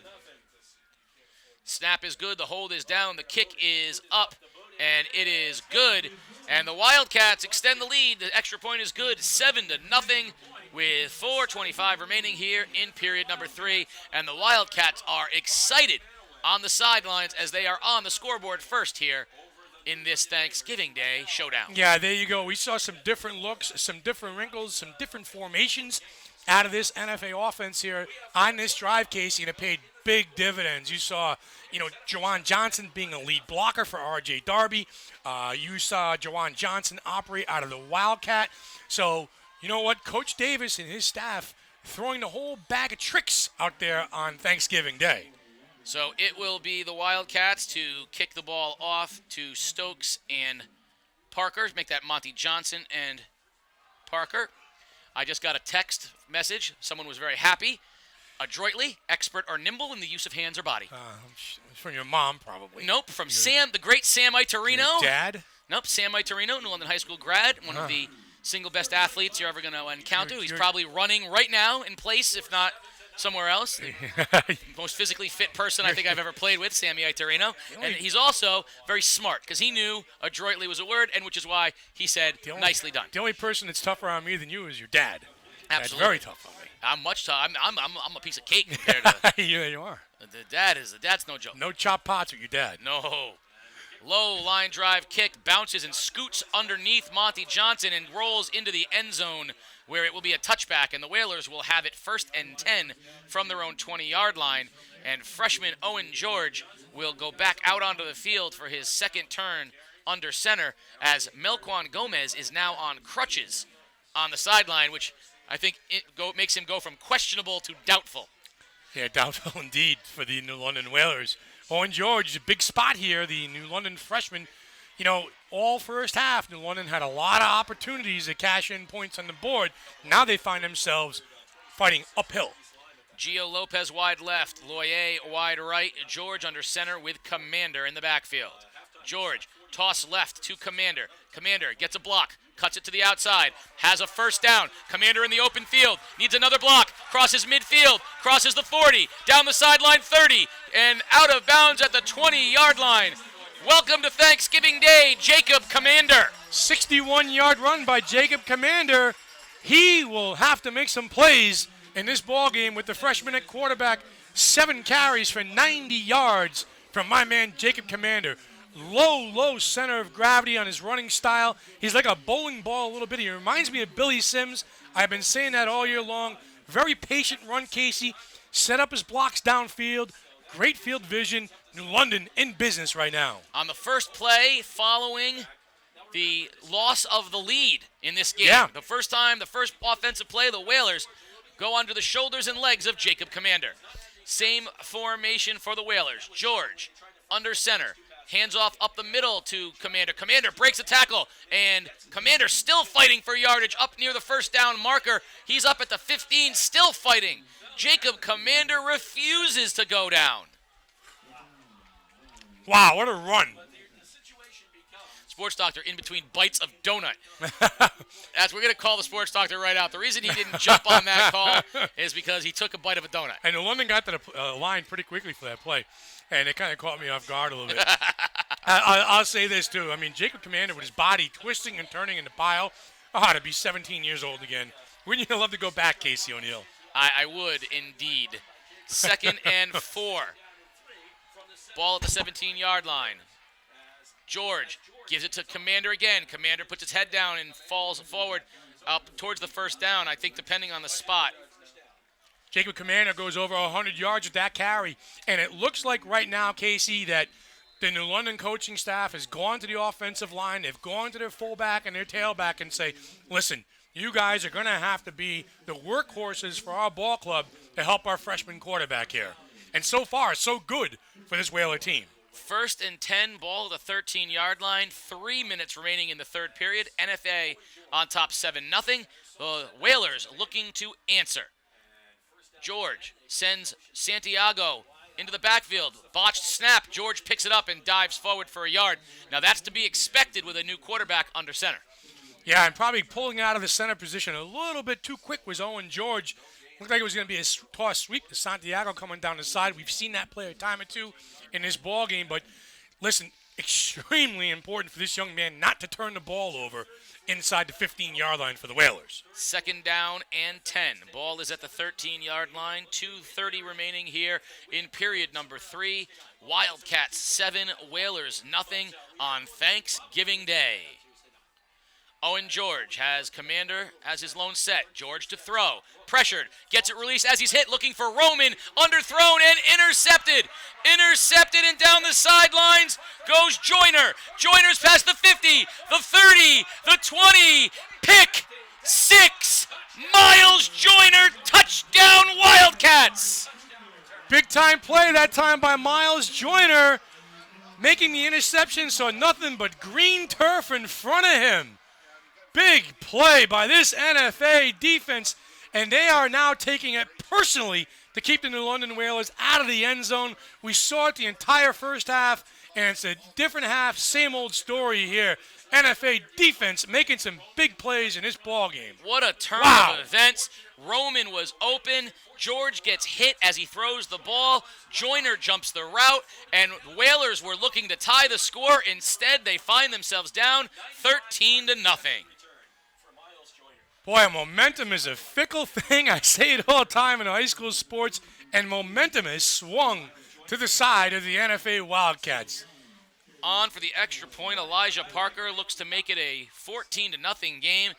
Snap is good. The hold is down. The kick is up. And it is good. And the Wildcats extend the lead. The extra point is good. 7-0 with 4:25 remaining here in period number 3. And the Wildcats are excited on the sidelines as they are on the scoreboard first here in this Thanksgiving Day showdown. Yeah, there you go. We saw some different looks, some different wrinkles, some different formations out of this NFA offense here on this drive, Casey, and it paid big dividends. You saw, Jawan Johnson being a lead blocker for R.J. Darby. You saw Jawan Johnson operate out of the Wildcat. So, you know what? Coach Davis and his staff throwing the whole bag of tricks out there on Thanksgiving Day. So it will be the Wildcats to kick the ball off to Stokes and Parker. Make that Monty Johnson and Parker. I just got a text message. Someone was very happy. Adroitly, expert or nimble in the use of hands or body. It's from your mom, probably. Nope, from Sam, the great Sam Itorino. Your dad? Nope, Sam Itorino, New London High School grad, one of the single best athletes you're ever going to encounter. He's probably running right now in place, if not somewhere else. The most physically fit person I think I've ever played with, Sammy Itorino. And he's also very smart because he knew adroitly was a word, and which is why he said, nicely done. The only person that's tougher on me than you is your dad. Absolutely. That's very tough on me. I'm much tough. I'm a piece of cake compared to Yeah, you are. the dad's no joke. No chop pots with your dad. No. Low line drive kick bounces and scoots underneath Monty Johnson and rolls into the end zone where it will be a touchback, and the Whalers will have it 1st and 10 from their own 20-yard line. And freshman Owen George will go back out onto the field for his second turn under center as Melquan Gomez is now on crutches on the sideline, which I think makes him go from questionable to doubtful. Yeah, doubtful indeed for the New London Whalers. Owen George, a big spot here, the New London freshman. All first half, New London had a lot of opportunities to cash in points on the board. Now they find themselves fighting uphill. Gio Lopez wide left, Loyer wide right, George under center with Commander in the backfield. George, toss left to Commander. Commander gets a block, cuts it to the outside, has a first down. Commander in the open field, needs another block, crosses midfield, crosses the 40, down the sideline 30, and out of bounds at the 20-yard line. Welcome to Thanksgiving Day, Jacob Commander. 61-yard run by Jacob Commander. He will have to make some plays in this ball game with the freshman at quarterback. 7 carries for 90 yards from my man Jacob Commander. Low center of gravity on his running style. He's like a bowling ball a little bit. He reminds me of Billy Sims. I've been saying that all year long. Very patient run, Casey. Set up his blocks downfield. Great field vision. New London in business right now. On the first play following the loss of the lead in this game. Yeah. The first offensive play, the Whalers go under the shoulders and legs of Jacob Commander. Same formation for the Whalers. George under center. Hands off up the middle to Commander. Commander breaks a tackle, and Commander still fighting for yardage up near the first down marker. He's up at the 15, still fighting. Jacob Commander refuses to go down. Wow, what a run. Sports doctor in between bites of donut. We're going to call the sports doctor right out. The reason he didn't jump on that call is because he took a bite of a donut. And New London got to the line pretty quickly for that play. And it kind of caught me off guard a little bit. I'll say this, too. I mean, Jacob Commander with his body twisting and turning in the pile. To be 17 years old again. Wouldn't you love to go back, Casey O'Neill? I would, indeed. 2nd and 4. Ball at the 17-yard line. George gives it to Commander again. Commander puts his head down and falls forward up towards the first down, I think, depending on the spot. Jacob Commander goes over 100 yards with that carry. And it looks like right now, Casey, that the New London coaching staff has gone to the offensive line. They've gone to their fullback and their tailback and say, listen, you guys are going to have to be the workhorses for our ball club to help our freshman quarterback here. And so far, so good for this Whaler team. 1st and 10, ball at the 13-yard line. 3 minutes remaining in the third period. NFA on top 7-0. The Whalers looking to answer. George sends Santiago into the backfield. Botched snap. George picks it up and dives forward for a yard. Now that's to be expected with a new quarterback under center. Yeah, and probably pulling out of the center position a little bit too quick was Owen George. Looked like it was going to be a toss sweep to Santiago coming down the side. We've seen that play a time or two in this ball game, but listen, extremely important for this young man not to turn the ball over inside the 15-yard line for the Whalers. 2nd down and 10. Ball is at the 13-yard line. 2:30 remaining here in period number 3. Wildcats 7, Whalers nothing on Thanksgiving Day. Owen George has Commander as his lone set. George to throw. Pressured. Gets it released as he's hit. Looking for Roman. Underthrown and intercepted. Intercepted and down the sidelines goes Joyner. Joyner's past the 50, the 30, the 20. Pick 6. Miles Joyner. Touchdown Wildcats. Big time play that time by Miles Joyner. Making the interception so nothing but green turf in front of him. Big play by this NFA defense, and they are now taking it personally to keep the New London Whalers out of the end zone. We saw it the entire first half, and it's a different half, same old story here. NFA defense making some big plays in this ball game. What a turn of events. Roman was open. George gets hit as he throws the ball. Joyner jumps the route, and Whalers were looking to tie the score. Instead, they find themselves down 13-0. Boy, momentum is a fickle thing. I say it all the time in high school sports, and momentum has swung to the side of the NFA Wildcats. On for the extra point, Elijah Parker looks to make it a 14-0 game.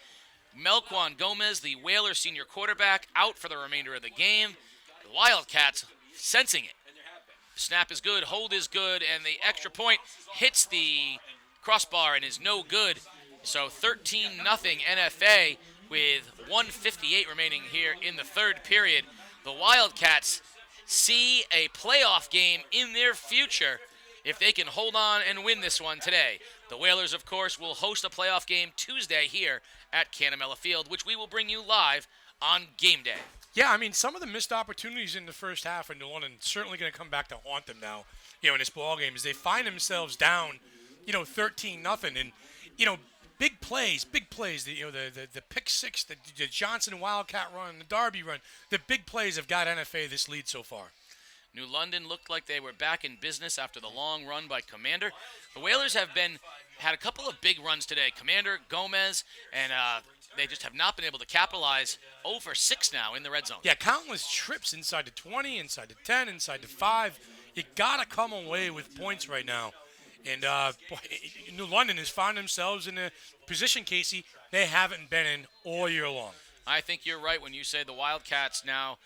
Melquan Gomez, the Whaler senior quarterback, out for the remainder of the game. The Wildcats sensing it. Snap is good, hold is good, and the extra point hits the crossbar and is no good. So 13-0 NFA with 1:58 remaining here in the third period. The Wildcats see a playoff game in their future if they can hold on and win this one today. The Whalers, of course, will host a playoff game Tuesday here at Canamela Field, which we will bring you live on game day. Yeah, I mean, some of the missed opportunities in the first half in New London certainly going to come back to haunt them now, in this ball game as they find themselves down, 13-0. And, big plays, the pick six, the Johnson Wildcat run, the Darby run, the big plays have got NFA this lead so far. New London looked like they were back in business after the long run by Commander. The Whalers had a couple of big runs today. Commander, Gomez, and they just have not been able to capitalize. 0 for 6 now in the red zone. Yeah, countless trips inside the 20, inside the 10, inside the 5. You got to come away with points right now. And New London has found themselves in a position, Casey, they haven't been in all year long. I think you're right when you say the Wildcats now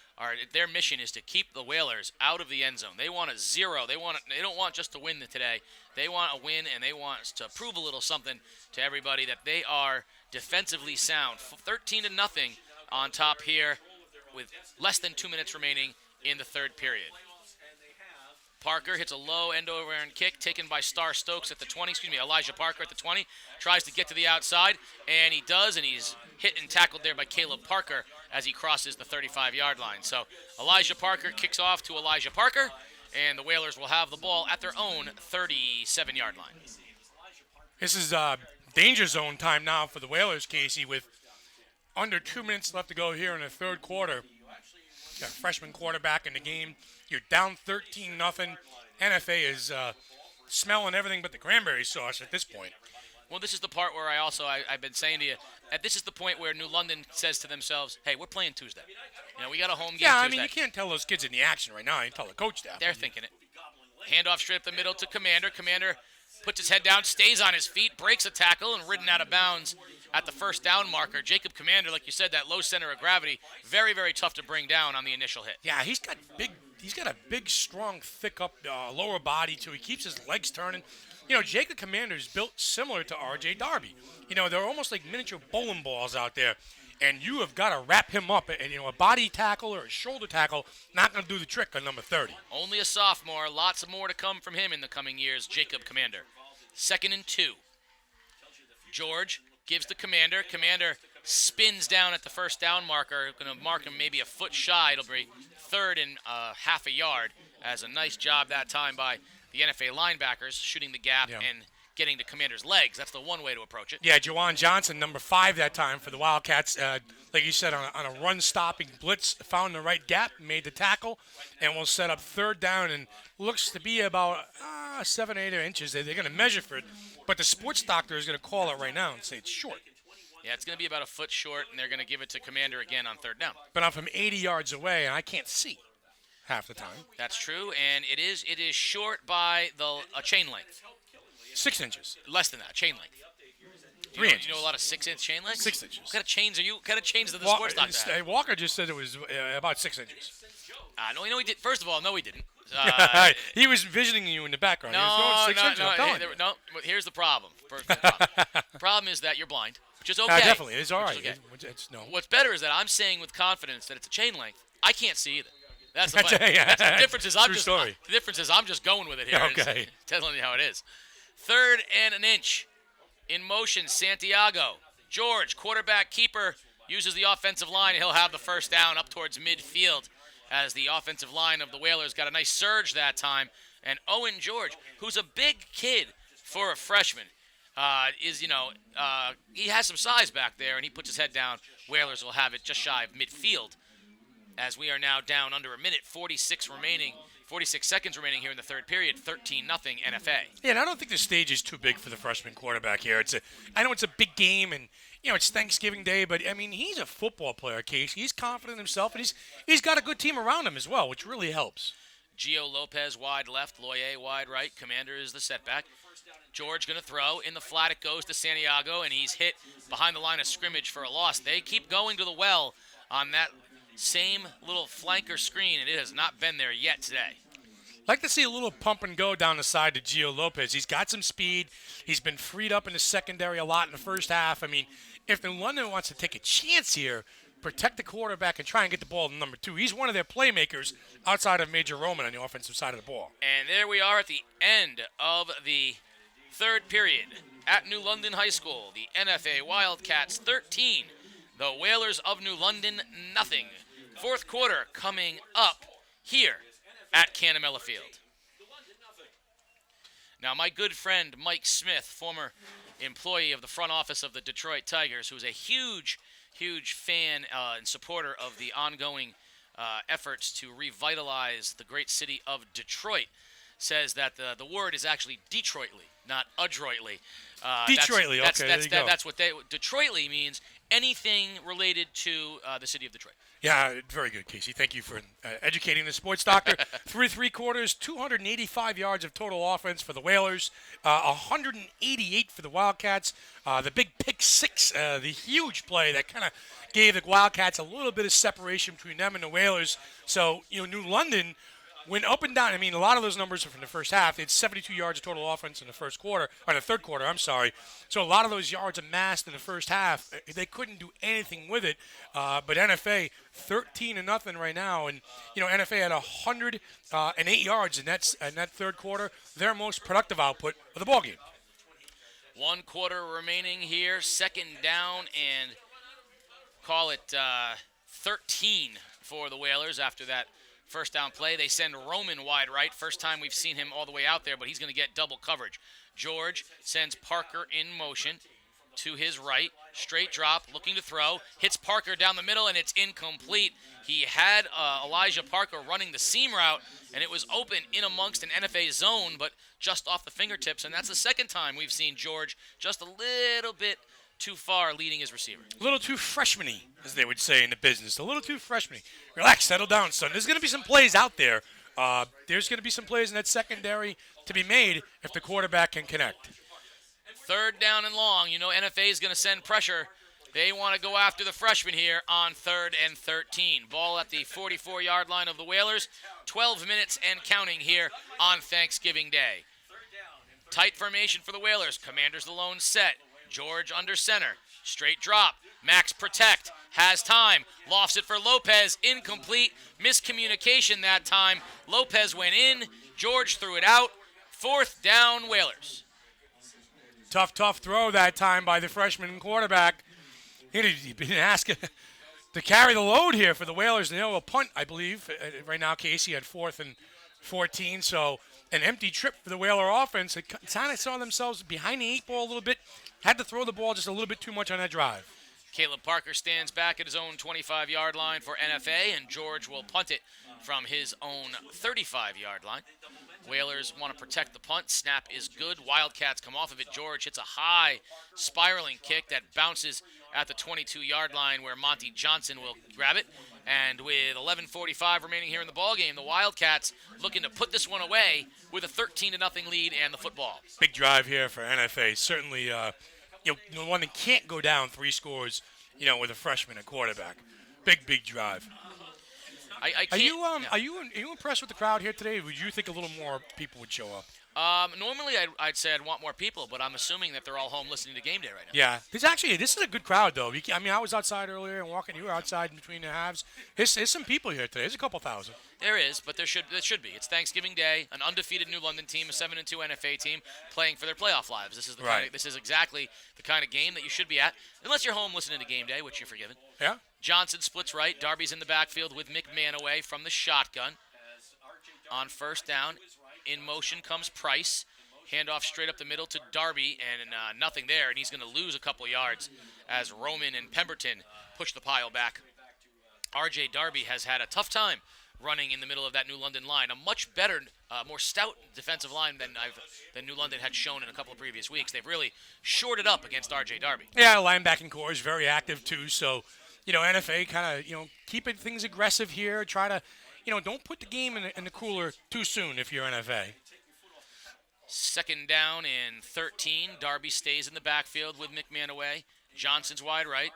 their mission is to keep the Whalers out of the end zone. They want a 0. They don't want just to win today. They want a win, and they want to prove a little something to everybody that they are defensively sound. 13-0 on top here with less than 2 minutes remaining in the third period. Parker hits a low end-over-end kick taken by Star Stokes at the 20. Elijah Parker at the 20. Tries to get to the outside, and he does, and he's hit and tackled there by Caleb Parker as he crosses the 35-yard line. So Elijah Parker kicks off to Elijah Parker, and the Whalers will have the ball at their own 37-yard line. This is danger zone time now for the Whalers, Casey, with under 2 minutes left to go here in the third quarter. Got a freshman quarterback in the game. You're down 13-0. NFA is smelling everything but the cranberry sauce at this point. Well, this is the part where I've been saying to you, this is the point where New London says to themselves, hey, we're playing Tuesday. We got a home game Tuesday. Yeah, I mean, you can't tell those kids in the action right now. You tell the coach staff. They're thinking it. Handoff straight up the middle to Commander. Commander puts his head down, stays on his feet, breaks a tackle, and ridden out of bounds at the first down marker. Jacob Commander, like you said, that low center of gravity, very, very tough to bring down on the initial hit. Yeah, he's got big he's got a big, strong, thick up lower body too. He keeps his legs turning. Jacob Commander is built similar to R.J. Darby. They're almost like miniature bowling balls out there. And you have got to wrap him up. And, a body tackle or a shoulder tackle not going to do the trick on number 30. Only a sophomore. Lots more to come from him in the coming years. Jacob Commander. 2nd and 2. George gives the Commander. Commander spins down at the first down marker. Going to mark him maybe a foot shy. It'll be 3rd and half a yard. As a nice job that time by the NFA linebackers, shooting the gap and getting to Commander's legs. That's the one way to approach it. Yeah, Juwan Johnson, number 5 that time for the Wildcats. Like you said, on a run-stopping blitz, found the right gap, made the tackle, and will set up 3rd down, and looks to be about 7 or 8 inches. They're going to measure for it, but the sports doctor is going to call it right now and say it's short. Yeah, it's going to be about a foot short, and they're going to give it to Commander again on 3rd down. But I'm from 80 yards away, and I can't see half the time. That's true, and it is short by a chain length. 6 inches. Less than that, chain length. 3 inches. You know a lot of 6-inch chain lengths? 6 inches. What kind of chains are you? What kind of chains did the sports doctor have? Walker just said it was about 6 inches. No, he did. First of all, no, he didn't. He was envisioning you in the background. He was going 6 inches. I'm telling you. No. But here's the problem. The problem is that you're blind, which is okay. Definitely, it's all right. Okay. It's no. What's better is that I'm saying with confidence that it's a chain length. I can't see either. That's the the difference. Is the difference is I'm just going with it here. Okay. Telling you how it is. 3rd and an inch. In motion, Santiago. George, quarterback keeper, uses the offensive line. He'll have the first down up towards midfield as the offensive line of the Whalers got a nice surge that time. And Owen George, who's a big kid for a freshman, he has some size back there, and he puts his head down. Whalers will have it just shy of midfield as we are now down under a minute, 46 seconds remaining here in the 3rd period, 13-0 NFA. Yeah, and I don't think the stage is too big for the freshman quarterback here. I know it's a big game, and it's Thanksgiving Day, but I mean he's a football player, Casey. He's confident in himself, and he's got a good team around him as well, which really helps. Gio Lopez wide left, Loyer wide right. Commander is the setback. George going to throw. In the flat it goes to Santiago, and he's hit behind the line of scrimmage for a loss. They keep going to the well on that same little flanker screen, and it has not been there yet today. Like to see a little pump and go down the side to Gio Lopez. He's got some speed. He's been freed up in the secondary a lot in the first half. I mean, if the London wants to take a chance here, protect the quarterback and try and get the ball to number 2. He's one of their playmakers outside of Major Roman on the offensive side of the ball. And there we are at the end of the 3rd period at New London High School. The NFA Wildcats 13, the Whalers of New London nothing. 4th quarter coming up here at Canamella Field. Now, my good friend Mike Smith, former employee of the front office of the Detroit Tigers, who's a huge fan and supporter of the ongoing efforts to revitalize the great city of Detroit, says that the word is actually Detroitly, not adroitly. Detroitly, okay, there you go. That's what Detroitly means anything related to the city of Detroit. Yeah, very good, Casey. Thank you for educating the sports doctor. 3 quarters, 285 yards of total offense for the Whalers, 188 for the Wildcats. The big pick 6, the huge play that kind of gave the Wildcats a little bit of separation between them and the Whalers. So, New London went up and down. I mean, a lot of those numbers are from the first half. It's 72 yards of total offense in the 3rd quarter, I'm sorry. So a lot of those yards amassed in the first half. They couldn't do anything with it. But NFA, 13-0 right now. And, NFA had 108 yards in that 3rd quarter, their most productive output of the ballgame. 1 quarter remaining here, 2nd down, and call it 13 for the Whalers after that first down play. They send Roman wide right. First time we've seen him all the way out there, but he's going to get double coverage. George sends Parker in motion to his right. Straight drop, looking to throw. Hits Parker down the middle, and it's incomplete. He had Elijah Parker running the seam route, and it was open in amongst an NFA zone, but just off the fingertips. And that's the 2nd time we've seen George just a little bit too far leading his receiver. A little too freshman-y, as they would say in the business. A little too freshman-y. Relax, settle down, son. There's going to be some plays out there. There's going to be some plays in that secondary to be made if the quarterback can connect. 3rd down and long. NFA is going to send pressure They want to go after the freshman here on 3rd and 13. Ball at the 44-yard line of the Whalers. 12 minutes and counting here on Thanksgiving Day. Tight formation for the Whalers. Commander's the lone set. George under center. Straight drop. Max protect. Has time. Lofts it for Lopez. Incomplete. Miscommunication that time. Lopez went in. George threw it out. 4th down, Whalers. Tough throw that time by the freshman quarterback. He'd been asked to carry the load here for the Whalers. They know a punt, I believe. Right now, Casey had 4th and 14, so an empty trip for the Whaler offense. They kind of saw themselves behind the 8 ball a little bit. Had to throw the ball just a little bit too much on that drive. Caleb Parker stands back at his own 25-yard line for NFA, and George will punt it from his own 35-yard line. Whalers want to protect the punt. Snap is good. Wildcats come off of it. George hits a high spiraling kick that bounces at the 22-yard line where Monty Johnson will grab it. And with 11:45 remaining here in the ballgame, the Wildcats looking to put this one away with a 13-0 lead and the football. Big drive here for NFA. Certainly, one that can't go down 3 scores, with a freshman at quarterback. Big drive. I Are can't, you impressed with the crowd here today? Would you think a little more people would show up? Normally, I'd say I'd want more people, but I'm assuming that they're all home listening to game day right now. Yeah. This is a good crowd, though. I was outside earlier and walking. You were outside in between the halves. There's some people here today. There's a couple thousand. There is, but there should be. It's Thanksgiving Day, an undefeated New London team, a 7-2 NFA team, playing for their playoff lives. This is this is exactly the kind of game that you should be at, unless you're home listening to game day, which you're forgiven. Yeah. Johnson splits right. Darby's in the backfield with McManaway from the shotgun. On 1st down, in motion comes Price. Handoff straight up the middle to Darby, and nothing there, and he's going to lose a couple yards as Roman and Pemberton push the pile back. R.J. Darby has had a tough time running in the middle of that New London line. A much better, more stout defensive line than New London had shown in a couple of previous weeks. They've really shorted up against R.J. Darby. Yeah, linebacking core is very active, too, so NFA kind of, keeping things aggressive here. Try to, don't put the game in the cooler too soon if you're NFA. 2nd down and 13. Darby stays in the backfield with McManaway. Johnson's wide right.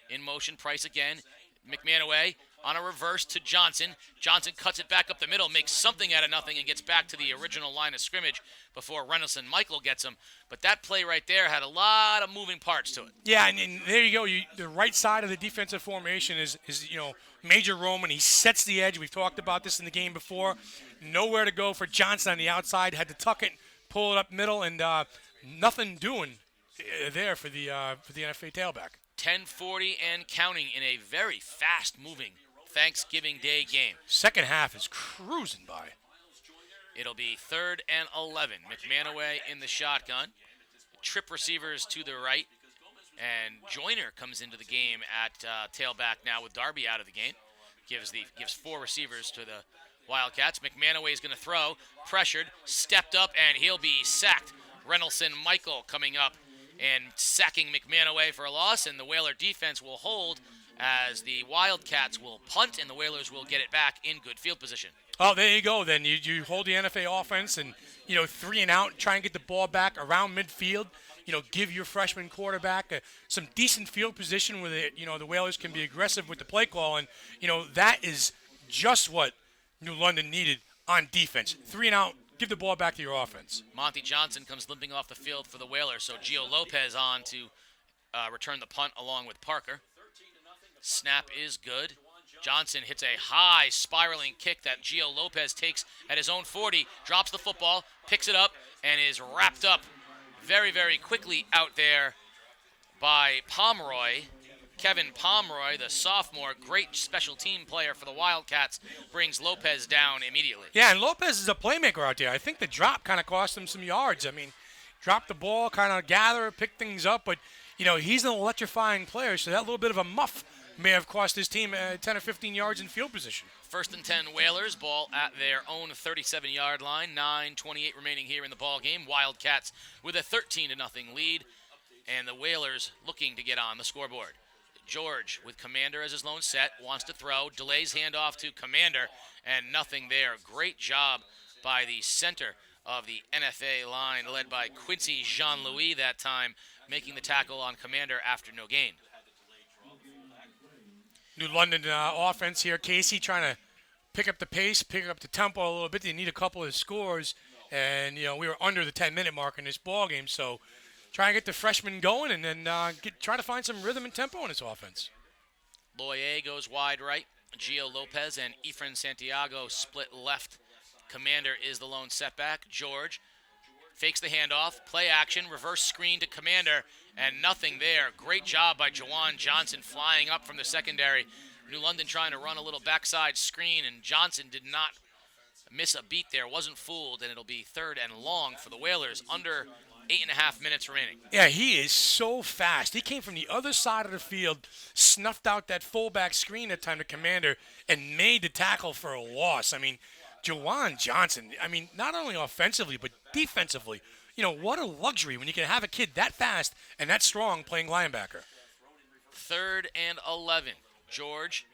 In motion, Price again. McManaway on a reverse to Johnson. Johnson cuts it back up the middle, makes something out of nothing, and gets back to the original line of scrimmage before Reynolds and Michael gets him. But that play right there had a lot of moving parts to it. Yeah, and there you go. The right side of the defensive formation is Major Roman. He sets the edge. We've talked about this in the game before. Nowhere to go for Johnson on the outside. Had to tuck it, pull it up middle, and nothing doing there for the NFA tailback. 10:40 and counting in a very fast-moving Thanksgiving Day game. Second half is cruising by. It'll be 3rd and 11. McManaway in the shotgun. Trip receivers to the right. And Joyner comes into the game at tailback now with Darby out of the game. Gives 4 receivers to the Wildcats. McManaway is going to throw. Pressured. Stepped up, and he'll be sacked. Reynolds and Michael coming up and sacking McManaway for a loss, and the Whaler defense will hold as the Wildcats will punt, and the Whalers will get it back in good field position. Oh, there you go. Then you hold the NFA offense and, 3 and out, try and get the ball back around midfield. Give your freshman quarterback some decent field position where the Whalers can be aggressive with the play call, and, that is just what New London needed on defense. 3 and out. Give the ball back to your offense. Monty Johnson comes limping off the field for the Whalers, so Gio Lopez on to return the punt along with Parker. Snap is good. Johnson hits a high spiraling kick that Gio Lopez takes at his own 40, drops the football, picks it up, and is wrapped up very, very quickly out there by Pomeroy. Kevin Pomeroy, the sophomore, great special team player for the Wildcats, brings Lopez down immediately. Yeah, and Lopez is a playmaker out there. I think the drop kind of cost him some yards. I mean, drop the ball, kind of gather, pick things up, but, he's an electrifying player, so that little bit of a muff may have cost his team 10 or 15 yards in field position. 1st and 10 Whalers, ball at their own 37-yard line. 9:28 remaining here in the ball game. Wildcats with a 13-0 lead, and the Whalers looking to get on the scoreboard. George with Commander as his lone set, wants to throw, delays handoff to Commander, and nothing there. Great job by the center of the NFA line, led by Quincy Jean-Louis that time, making the tackle on Commander after no gain. New London offense here. Casey trying to pick up the pace, pick up the tempo a little bit. They need a couple of scores, and we were under the 10-minute mark in this ball game. So try and get the freshmen going, and then try to find some rhythm and tempo in this offense. Loyer goes wide right. Gio Lopez and Efren Santiago split left. Commander is the lone setback. George fakes the handoff, play action, reverse screen to Commander, and nothing there. Great job by Jawan Johnson flying up from the secondary. New London trying to run a little backside screen, and Johnson did not miss a beat there, wasn't fooled, and it'll be 3rd and long for the Whalers, under 8.5 minutes remaining. Yeah, he is so fast. He came from the other side of the field, snuffed out that fullback screen that time to Commander, and made the tackle for a loss. I mean, Jawan Johnson, not only offensively, but defensively. What a luxury when you can have a kid that fast and that strong playing linebacker. 3rd and 11. George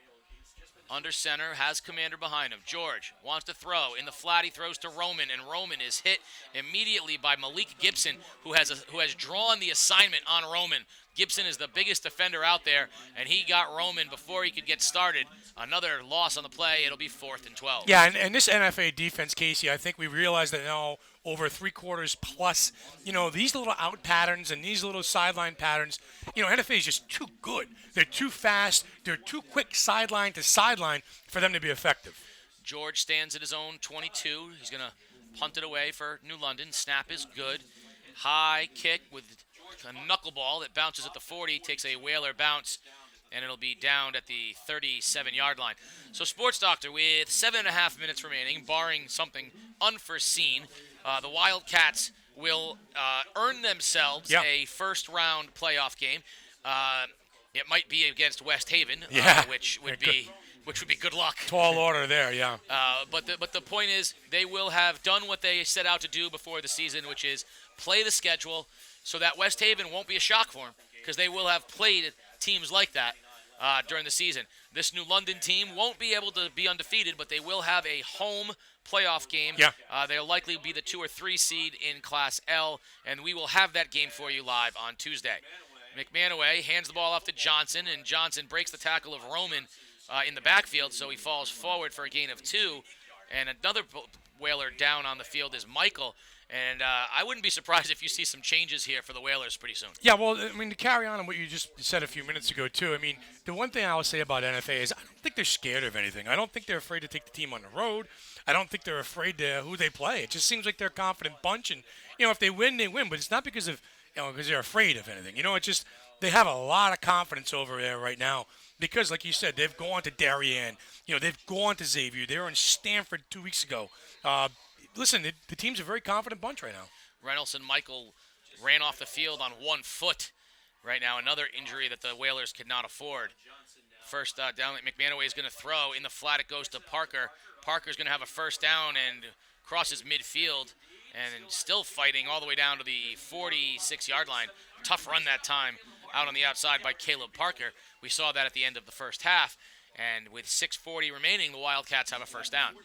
under center, has Commander behind him. George wants to throw. In the flat, he throws to Roman, and Roman is hit immediately by Malik Gibson, who has drawn the assignment on Roman. Gibson is the biggest defender out there, and he got Roman before he could get started. Another loss on the play. It'll be 4th and 12. Yeah, and this NFA defense, Casey, I think we realized that now over 3 quarters plus, these little out patterns and these little sideline patterns, NFA is just too good. They're too fast. They're too quick sideline to sideline for them to be effective. George stands at his own 22. He's going to punt it away for New London. Snap is good. High kick with a knuckleball that bounces at the 40, takes a Whaler bounce, and it'll be down at the 37-yard line. So Sports Doctor, with 7.5 minutes remaining, barring something unforeseen, the Wildcats will earn themselves a first-round playoff game. It might be against West Haven, which would be good luck. Tall order there, yeah. But the point is, they will have done what they set out to do before the season, which is play the schedule, so that West Haven won't be a shock for them, because they will have played teams like that during the season. This New London team won't be able to be undefeated, but they will have a home playoff game. Yeah. They'll likely be the 2 or 3 seed in Class L, and we will have that game for you live on Tuesday. McManaway hands the ball off to Johnson, and Johnson breaks the tackle of Roman in the backfield, so he falls forward for a gain of 2. And another Whaler down on the field is Michael. And I wouldn't be surprised if you see some changes here for the Whalers pretty soon. Yeah, well, to carry on what you just said a few minutes ago, too, the one thing I will say about NFA is I don't think they're scared of anything. I don't think they're afraid to take the team on the road. I don't think they're afraid to who they play. It just seems like they're a confident bunch. And, if they win, they win. But it's not because of, because they're afraid of anything. It's just they have a lot of confidence over there right now. Because, like you said, they've gone to Darien. They've gone to Xavier. They were in Stanford 2 weeks ago. Listen, the team's a very confident bunch right now. Reynolds and Michael ran off the field on 1 foot right now. Another injury that the Whalers could not afford. First down, McManaway is going to throw. In the flat, it goes to Parker. Parker's going to have a first down and crosses midfield and still fighting all the way down to the 46-yard line. Tough run that time out on the outside by Caleb Parker. We saw that at the end of the first half. And with 6:40 remaining, the Wildcats have a first down.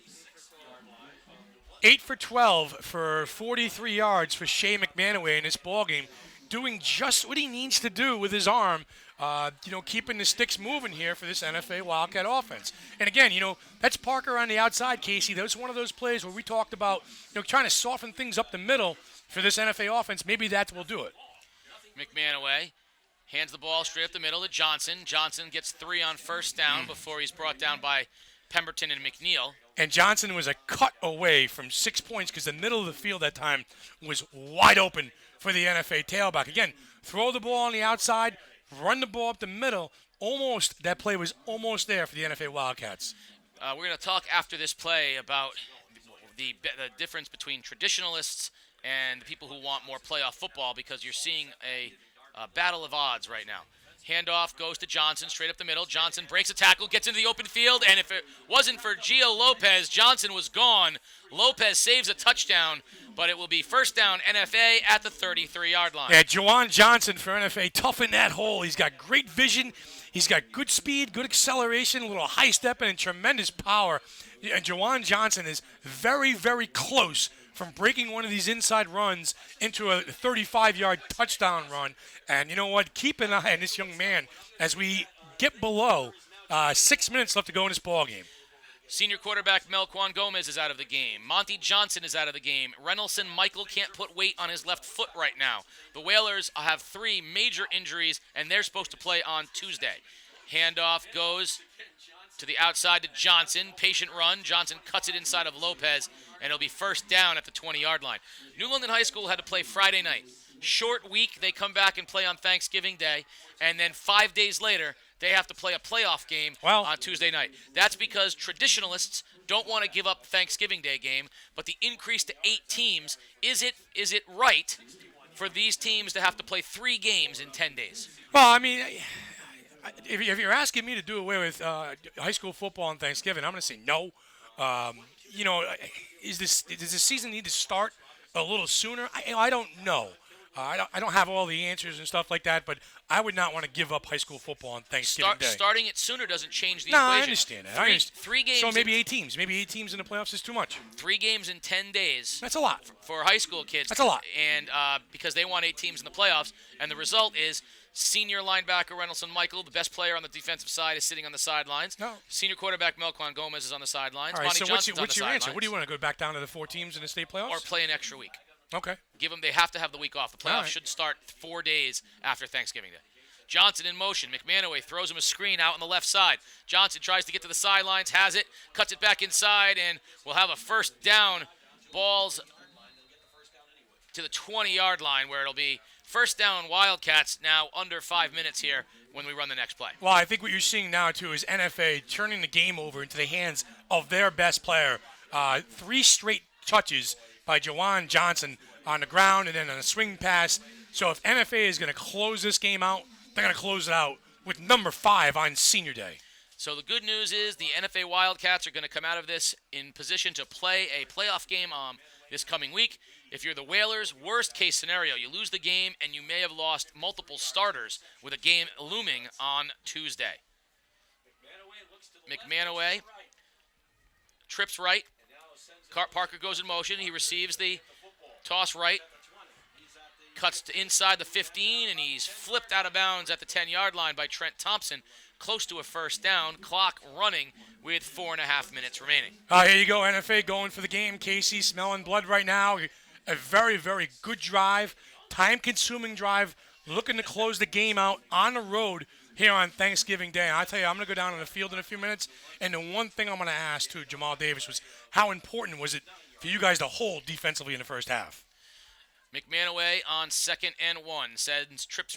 8 for 12 for 43 yards for Shea McManaway in this ballgame, doing just what he needs to do with his arm, keeping the sticks moving here for this NFA Wildcat offense. And again, that's Parker on the outside, Casey. That was one of those plays where we talked about, trying to soften things up the middle for this NFA offense. Maybe that will do it. McManaway hands the ball straight up the middle to Johnson. Johnson gets 3 on first down before he's brought down by Pemberton and McNeil. And Johnson was a cut away from 6 points because the middle of the field that time was wide open for the NFA tailback. Again, throw the ball on the outside, run the ball up the middle. That play was almost there for the NFA Wildcats. We're going to talk after this play about the difference between traditionalists and the people who want more playoff football, because you're seeing a battle of odds right now. Handoff goes to Johnson, straight up the middle. Johnson breaks a tackle, gets into the open field, and if it wasn't for Gio Lopez, Johnson was gone. Lopez saves a touchdown, but it will be first down NFA at the 33-yard line. Yeah, Jawan Johnson for NFA, tough in that hole. He's got great vision. He's got good speed, good acceleration, a little high stepping, and tremendous power. And Jawan Johnson is very, very close from breaking one of these inside runs into a 35-yard touchdown run. And you know what? Keep an eye on this young man as we get below 6 minutes left to go in this ball game. Senior quarterback Melquan Gomez is out of the game. Monty Johnson is out of the game. Renelson Michael can't put weight on his left foot right now. The Whalers have 3 major injuries, and they're supposed to play on Tuesday. Handoff goes to the outside to Johnson. Patient run. Johnson cuts it inside of Lopez, and it'll be first down at the 20-yard line. New London High School had to play Friday night. Short week, they come back and play on Thanksgiving Day, and then 5 days later, they have to play a playoff game on Tuesday night. That's because traditionalists don't want to give up Thanksgiving Day game, but the increase to 8 teams, is it right for these teams to have to play 3 games in 10 days? Well, I mean, if you're asking me to do away with high school football on Thanksgiving, I'm going to say no. Does the season need to start a little sooner? I don't know. I don't have all the answers and stuff like that, but I would not want to give up high school football on Thanksgiving Day. Starting it sooner doesn't change the equation. equation. I understand that. 3 games. So maybe 8 teams. Maybe 8 teams in the playoffs is too much. 3 games in 10 days. That's a lot. For high school kids. That's a lot. And because they want 8 teams in the playoffs, and the result is senior linebacker Renelson Michael, the best player on the defensive side, is sitting on the sidelines. No. Senior quarterback Melquan Gomez is on the sidelines. All right, Monty so Johnson's what's your on the answer? sidelines. What do you want to go back down to the 4 teams in the state playoffs? Or play an extra week. Okay. They have to have the week off. The playoffs right. should start 4 days after Thanksgiving Day. Johnson in motion. McManaway throws him a screen out on the left side. Johnson tries to get to the sidelines, has it, cuts it back inside, and we'll have a first down. Balls to the 20-yard line, where it'll be first down Wildcats now under 5 minutes here when we run the next play. Well, I think what you're seeing now, too, is NFA turning the game over into the hands of their best player. 3 straight touches by Jawan Johnson on the ground and then on a swing pass. So if NFA is going to close this game out, they're going to close it out with number 5 on senior day. So the good news is the NFA Wildcats are going to come out of this in position to play a playoff game this coming week. If you're the Whalers, worst case scenario, you lose the game and you may have lost multiple starters with a game looming on Tuesday. McManaway trips right. Parker goes in motion. He receives the toss right. Cuts to inside the 15, and he's flipped out of bounds at the 10-yard line by Trent Thompson, close to a first down. Clock running with 4.5 minutes remaining. Here you go, NFA going for the game. Casey smelling blood right now. A very, very good drive, time-consuming drive, looking to close the game out on the road here on Thanksgiving Day. And I tell you, I'm going to go down on the field in a few minutes, and the one thing I'm going to ask to Jamal Davis was how important was it for you guys to hold defensively in the first half? McManaway on 2nd and 1 sends trip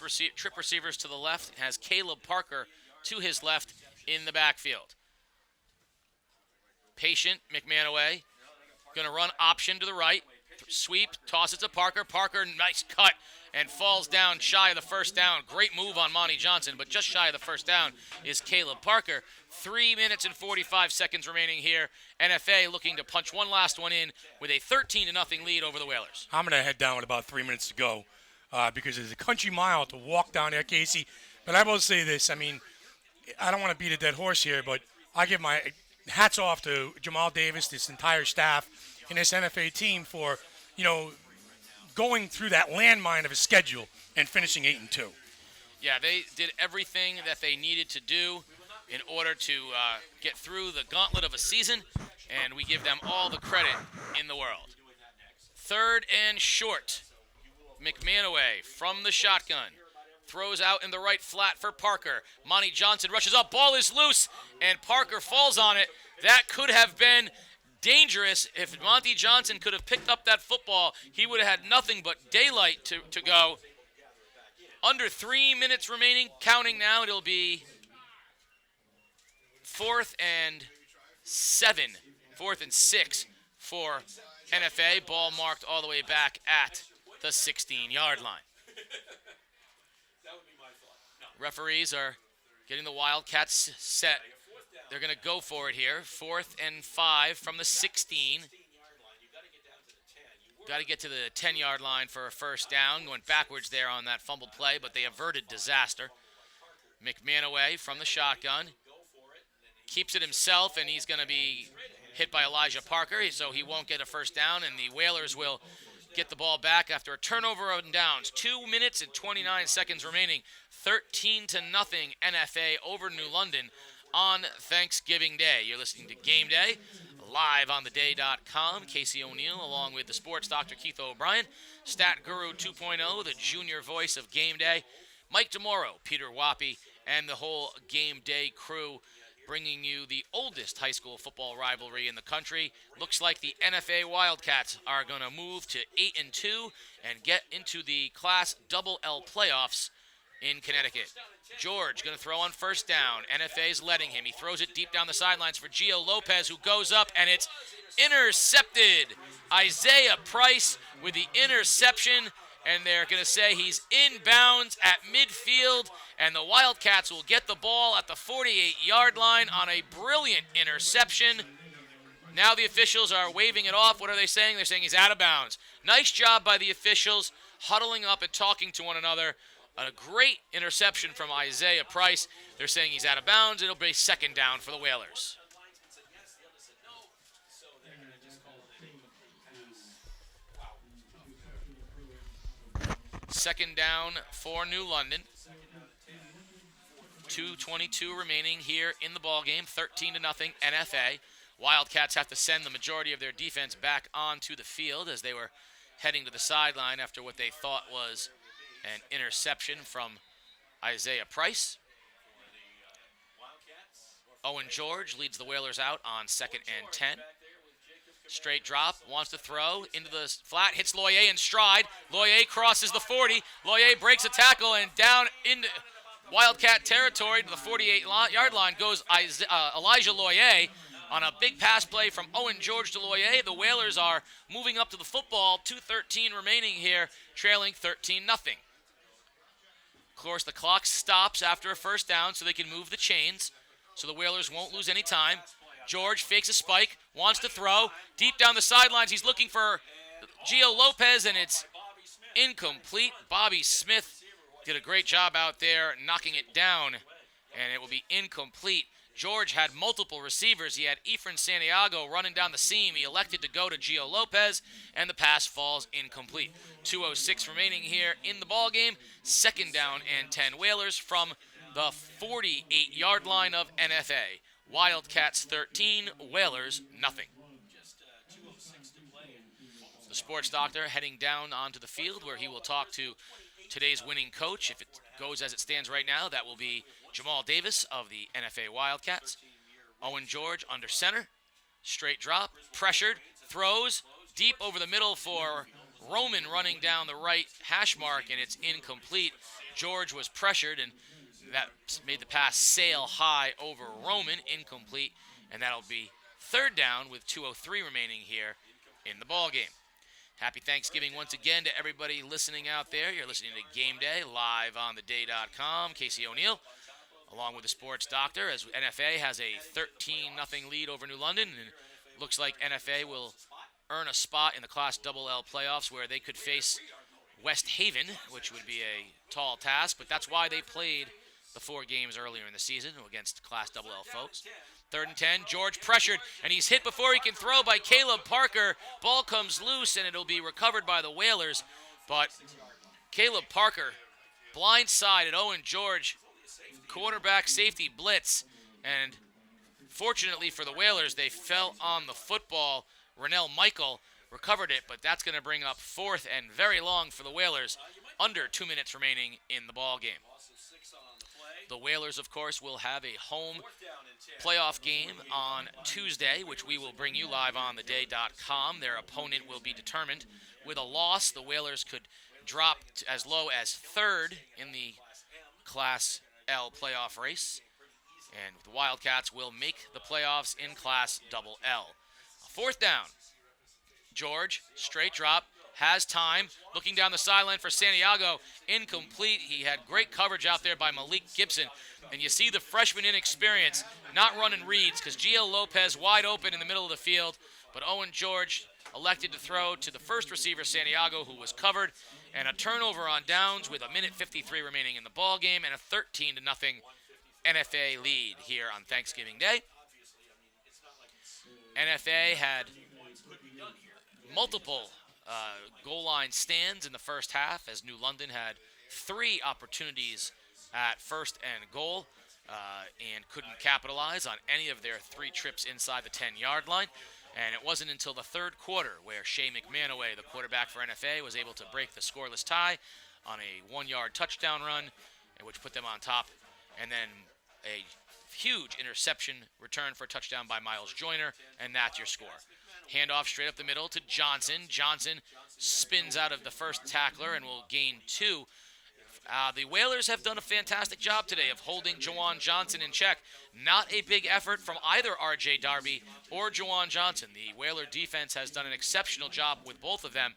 receivers to the left and has Caleb Parker to his left in the backfield. Patient, McManaway, going to run option to the right. Sweep, tosses to Parker. Parker, nice cut, and falls down shy of the first down. Great move on Monty Johnson, but just shy of the first down is Caleb Parker. 3 minutes and 45 seconds remaining here. NFA looking to punch one last one in with a 13-0 lead over the Whalers. I'm going to head down with about 3 minutes to go because there's a country mile to walk down there, Casey. But I will say this. I mean, I don't want to beat a dead horse here, but I give my hats off to Jamal Davis, this entire staff, and this NFA team for, going through that landmine of a schedule and finishing 8-2. Yeah, they did everything that they needed to do in order to get through the gauntlet of a season, and we give them all the credit in the world. 3rd and short. McManaway from the shotgun. Throws out in the right flat for Parker. Monty Johnson rushes up. Ball is loose, and Parker falls on it. That could have been dangerous. If Monty Johnson could have picked up that football, he would have had nothing but daylight to go. Under 3 minutes remaining, counting now, it'll be 4th and 6 for NFA. Ball marked all the way back at the 16-yard line. Referees are getting the Wildcats set. They're going to go for it here. 4th and 5 from the 16. Got to get to the 10-yard line for a first down. Going backwards there on that fumbled play, but they averted disaster. McManaway from the shotgun. Keeps it himself, and he's going to be hit by Elijah Parker, so he won't get a first down, and the Whalers will get the ball back after a turnover on downs. 2 minutes and 29 seconds remaining. 13-0 NFA over New London on Thanksgiving Day. You're listening to Game Day, live on theday.com. Casey O'Neill, along with the sports doctor Keith O'Brien, Stat Guru 2.0, the junior voice of Game Day, Mike DeMoro, Peter Wappy, and the whole Game Day crew, bringing you the oldest high school football rivalry in the country. Looks like the NFA Wildcats are going to move to 8-2 and get into the Class Double L playoffs in Connecticut. George going to throw on first down. NFA's letting him. He throws it deep down the sidelines for Gio Lopez, who goes up, and it's intercepted. Isaiah Price with the interception, and they're going to say he's inbounds at midfield, and the Wildcats will get the ball at the 48-yard line on a brilliant interception. Now the officials are waving it off. What are they saying? They're saying he's out of bounds. Nice job by the officials, huddling up and talking to one another. A great interception from Isaiah Price. They're saying he's out of bounds. It'll be second down for the Whalers. Second down for New London. 2:22 remaining here in the ballgame. 13-0 NFA. Wildcats have to send the majority of their defense back onto the field as they were heading to the sideline after what they thought was an interception from Isaiah Price. Owen George leads the Whalers out on 2nd and 10. Straight drop, wants to throw into the flat, hits Loyer in stride. Loyer crosses the 40. Loyer breaks a tackle, and down into Wildcat territory to the 48-yard line goes Elijah Loyer on a big pass play from Owen George to Loyer. The Whalers are moving up to the football. 2:13 remaining here, trailing 13-0. Of course, the clock stops after a first down so they can move the chains, so the Whalers won't lose any time. George fakes a spike, wants to throw. Deep down the sidelines, he's looking for Gio Lopez, and it's incomplete. Bobby Smith did a great job out there knocking it down, and it will be incomplete. George had multiple receivers. He had Efren Santiago running down the seam. He elected to go to Gio Lopez, and the pass falls incomplete. 2:06 remaining here in the ballgame. Second down and 10 Whalers from the 48-yard line of NFA. Wildcats 13, Whalers nothing. The sports doctor heading down onto the field where he will talk to today's winning coach. If it goes as it stands right now, that will be Jamal Davis of the NFA Wildcats. Owen George under center. Straight drop, pressured, throws deep over the middle for Roman running down the right hash mark, and it's incomplete. George was pressured, and that made the pass sail high over Roman, incomplete, and that'll be third down with 2:03 remaining here in the ballgame. Happy Thanksgiving once again to everybody listening out there. You're listening to Game Day live on theday.com. Casey O'Neill, along with the sports doctor, as NFA has a 13-0 lead over New London, and it looks like NFA will earn a spot in the Class Double L playoffs where they could face West Haven, which would be a tall task, but that's why they played the 4 games earlier in the season against Class Double L folks. 3rd and 10, George pressured, and he's hit before he can throw by Caleb Parker. Ball comes loose, and it'll be recovered by the Whalers, but Caleb Parker blindsided Owen George, quarterback safety blitz, and fortunately for the Whalers, they fell on the football. Rennell Michael recovered it, but that's going to bring up 4th and very long for the Whalers, under 2 minutes remaining in the ball game. The Whalers, of course, will have a home playoff game on Tuesday, which we will bring you live on theday.com. Their opponent will be determined. With a loss, the Whalers could drop as low as 3rd in the Class L playoff race, and the Wildcats will make the playoffs in Class Double L. 4th down. George, straight drop, has time, looking down the sideline for Santiago, incomplete. He had great coverage out there by Malik Gibson, and you see the freshman inexperience not running reads because Gio Lopez wide open in the middle of the field, but Owen George elected to throw to the first receiver, Santiago, who was covered, and a turnover on downs with 1:53 remaining in the ball game and a 13-0 NFA lead here on Thanksgiving Day. NFA had multiple goal line stands in the first half, as New London had 3 opportunities at 1st and goal. and couldn't capitalize on any of their 3 trips inside the 10-yard line. And it wasn't until the third quarter where Shea McManaway, the quarterback for NFA, was able to break the scoreless tie on a 1-yard touchdown run, which put them on top. And then a huge interception return for a touchdown by Miles Joyner, and that's your score. Handoff straight up the middle to Johnson. Johnson spins out of the first tackler and will gain 2. The Whalers have done a fantastic job today of holding Juwan Johnson in check. Not a big effort from either R.J. Darby or Juwan Johnson. The Whaler defense has done an exceptional job with both of them.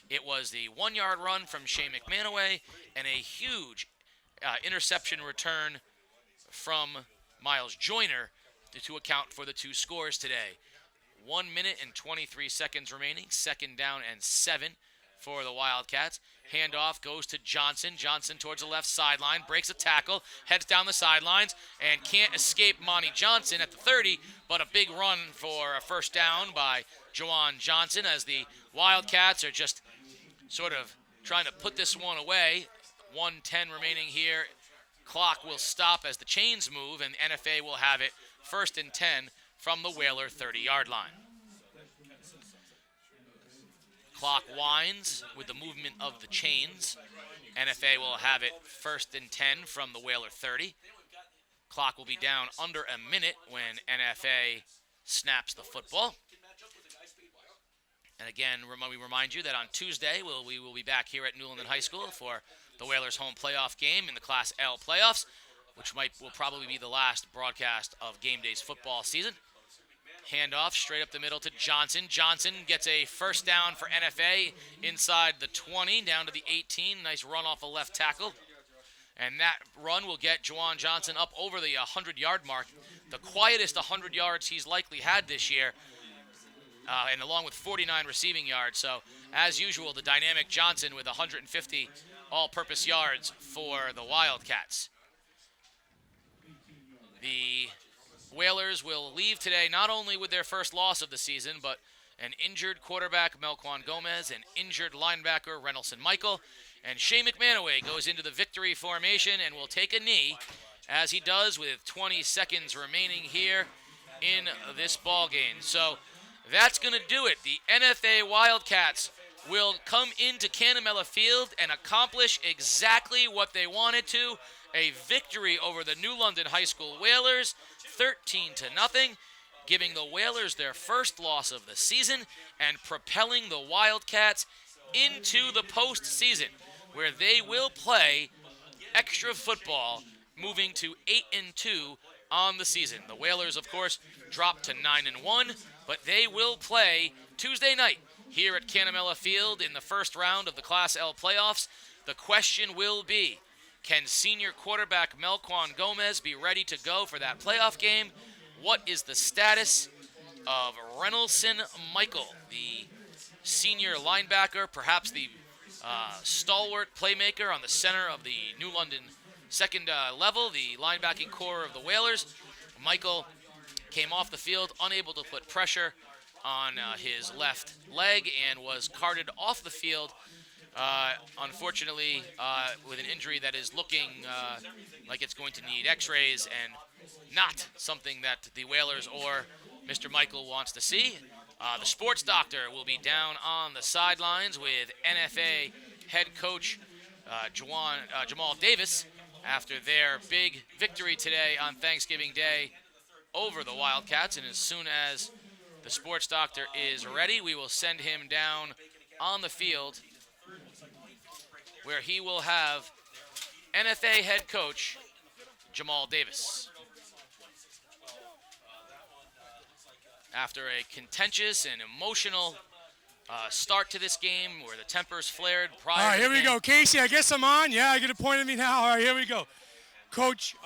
It was the 1-yard run from Shea McManaway and a huge interception return from Miles Joyner to account for the 2 scores today. 1 minute and 23 seconds remaining. 2nd down and 7 for the Wildcats. Handoff goes to Johnson. Johnson towards the left sideline, breaks a tackle, heads down the sidelines, and can't escape Monty Johnson at the 30, but a big run for a first down by Juwan Johnson as the Wildcats are just sort of trying to put this one away. 1:10 remaining here. Clock will stop as the chains move, and NFA will have it 1st and 10 from the Whaler 30-yard line. Clock winds with the movement of the chains. NFA will have it 1st and 10 from the Whaler 30. Clock will be down under a minute when NFA snaps the football. And again, we remind you that on Tuesday we will be back here at New London High School for the Whalers' home playoff game in the Class L playoffs, which will probably be the last broadcast of game day's football season. Handoff straight up the middle to Johnson. Johnson gets a first down for NFA inside the 20, down to the 18. Nice run off a left tackle. And that run will get Juwan Johnson up over the 100-yard mark, the quietest 100 yards he's likely had this year, and along with 49 receiving yards. So, as usual, the dynamic Johnson with 150 all-purpose yards for the Wildcats. The Whalers will leave today not only with their first loss of the season, but an injured quarterback, Melquan Gomez, an injured linebacker, Renelson Michael, and Shea McManaway goes into the victory formation and will take a knee, as he does with 20 seconds remaining here in this ball game. So that's going to do it. The NFA Wildcats will come into Canamela Field and accomplish exactly what they wanted to, a victory over the New London High School Whalers, 13-0, giving the Whalers their first loss of the season and propelling the Wildcats into the postseason, where they will play extra football, moving to 8-2 on the season. The Whalers, of course, dropped to 9-1, but they will play Tuesday night here at Canamela Field in the first round of the Class L playoffs. The question will be, can senior quarterback Melquan Gomez be ready to go for that playoff game? What is the status of Renelson Michael, the senior linebacker, perhaps the stalwart playmaker on the center of the New London second level, the linebacking core of the Whalers? Michael came off the field unable to put pressure on his left leg and was carted off the field, unfortunately, with an injury that is looking like it's going to need x-rays and not something that the Whalers or Mr. Michael wants to see. The sports doctor will be down on the sidelines with NFA head coach Jamal Davis after their big victory today on Thanksgiving Day over the Wildcats. And as soon as the sports doctor is ready, we will send him down on the field, where he will have NFA head coach Jamal Davis. After a contentious and emotional start to this game, where the tempers flared prior to the game. All right, here we go. Casey, I guess I'm on. Yeah, I get a point at me now. All right, here we go. Coach,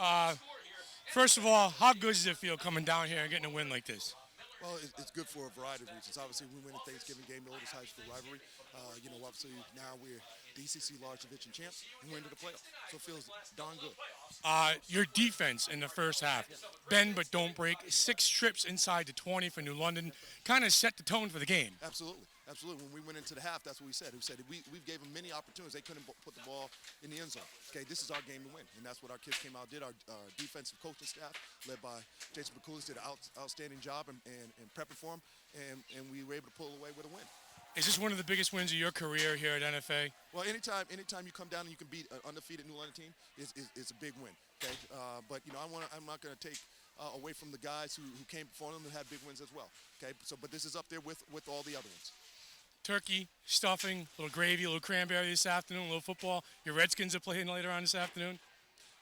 first of all, how good does it feel coming down here and getting a win like this? Well, it's good for a variety of reasons. Obviously, we win the Thanksgiving game, the oldest high school rivalry. Obviously now we're DCC Large Division champs and went to the playoffs. So it feels darn good. Your defense in the first half, bend but don't break, 6 trips inside the 20 for New London, kind of set the tone for the game. Absolutely. Absolutely. When we went into the half, that's what we said. We said we gave them many opportunities. They couldn't put the ball in the end zone. Okay, this is our game to win. And that's what our kids came out and did. Our defensive coaching staff, led by Jason Bakulis, did an outstanding job in prepping for them. And we were able to pull away with a win. Is this one of the biggest wins of your career here at NFA? Well, anytime you come down and you can beat an undefeated New London team, is a big win. Okay, but I'm not going to take away from the guys who came before them and had big wins as well. Okay, but this is up there with all the other ones. Turkey, stuffing, a little gravy, a little cranberry this afternoon, a little football. Your Redskins are playing later on this afternoon.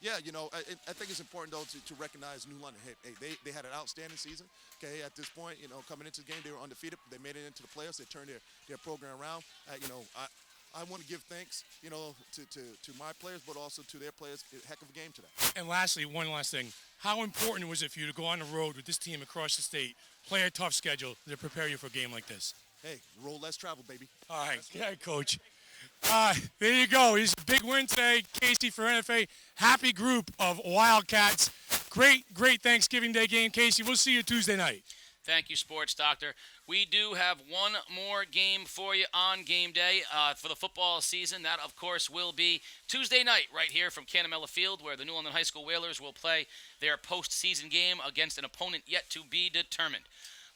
Yeah, I think it's important, though, to recognize New London. Hey, they had an outstanding season. Okay, at this point, coming into the game, they were undefeated. They made it into the playoffs. They turned their program around. I want to give thanks, to my players, but also to their players. A heck of a game today. And lastly, one last thing. How important was it for you to go on the road with this team across the state, play a tough schedule to prepare you for a game like this? Hey, roll less travel, baby. All right, yeah, Coach. There you go. It's a big win today, Casey, for NFA. Happy group of Wildcats. Great Thanksgiving Day game, Casey. We'll see you Tuesday night. Thank you, Sports Doctor. We do have one more game for you on game day for the football season. That, of course, will be Tuesday night right here from Canamella Field, where the New London High School Whalers will play their postseason game against an opponent yet to be determined.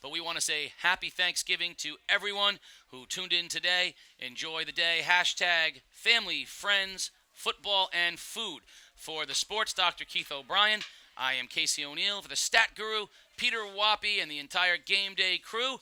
But we want to say happy Thanksgiving to everyone who tuned in today. Enjoy the day. Hashtag family, friends, football, and food. For the Sports Doctor Keith O'Brien, I am Casey O'Neill. For the Stat Guru, Peter Wappy, and the entire Game Day crew,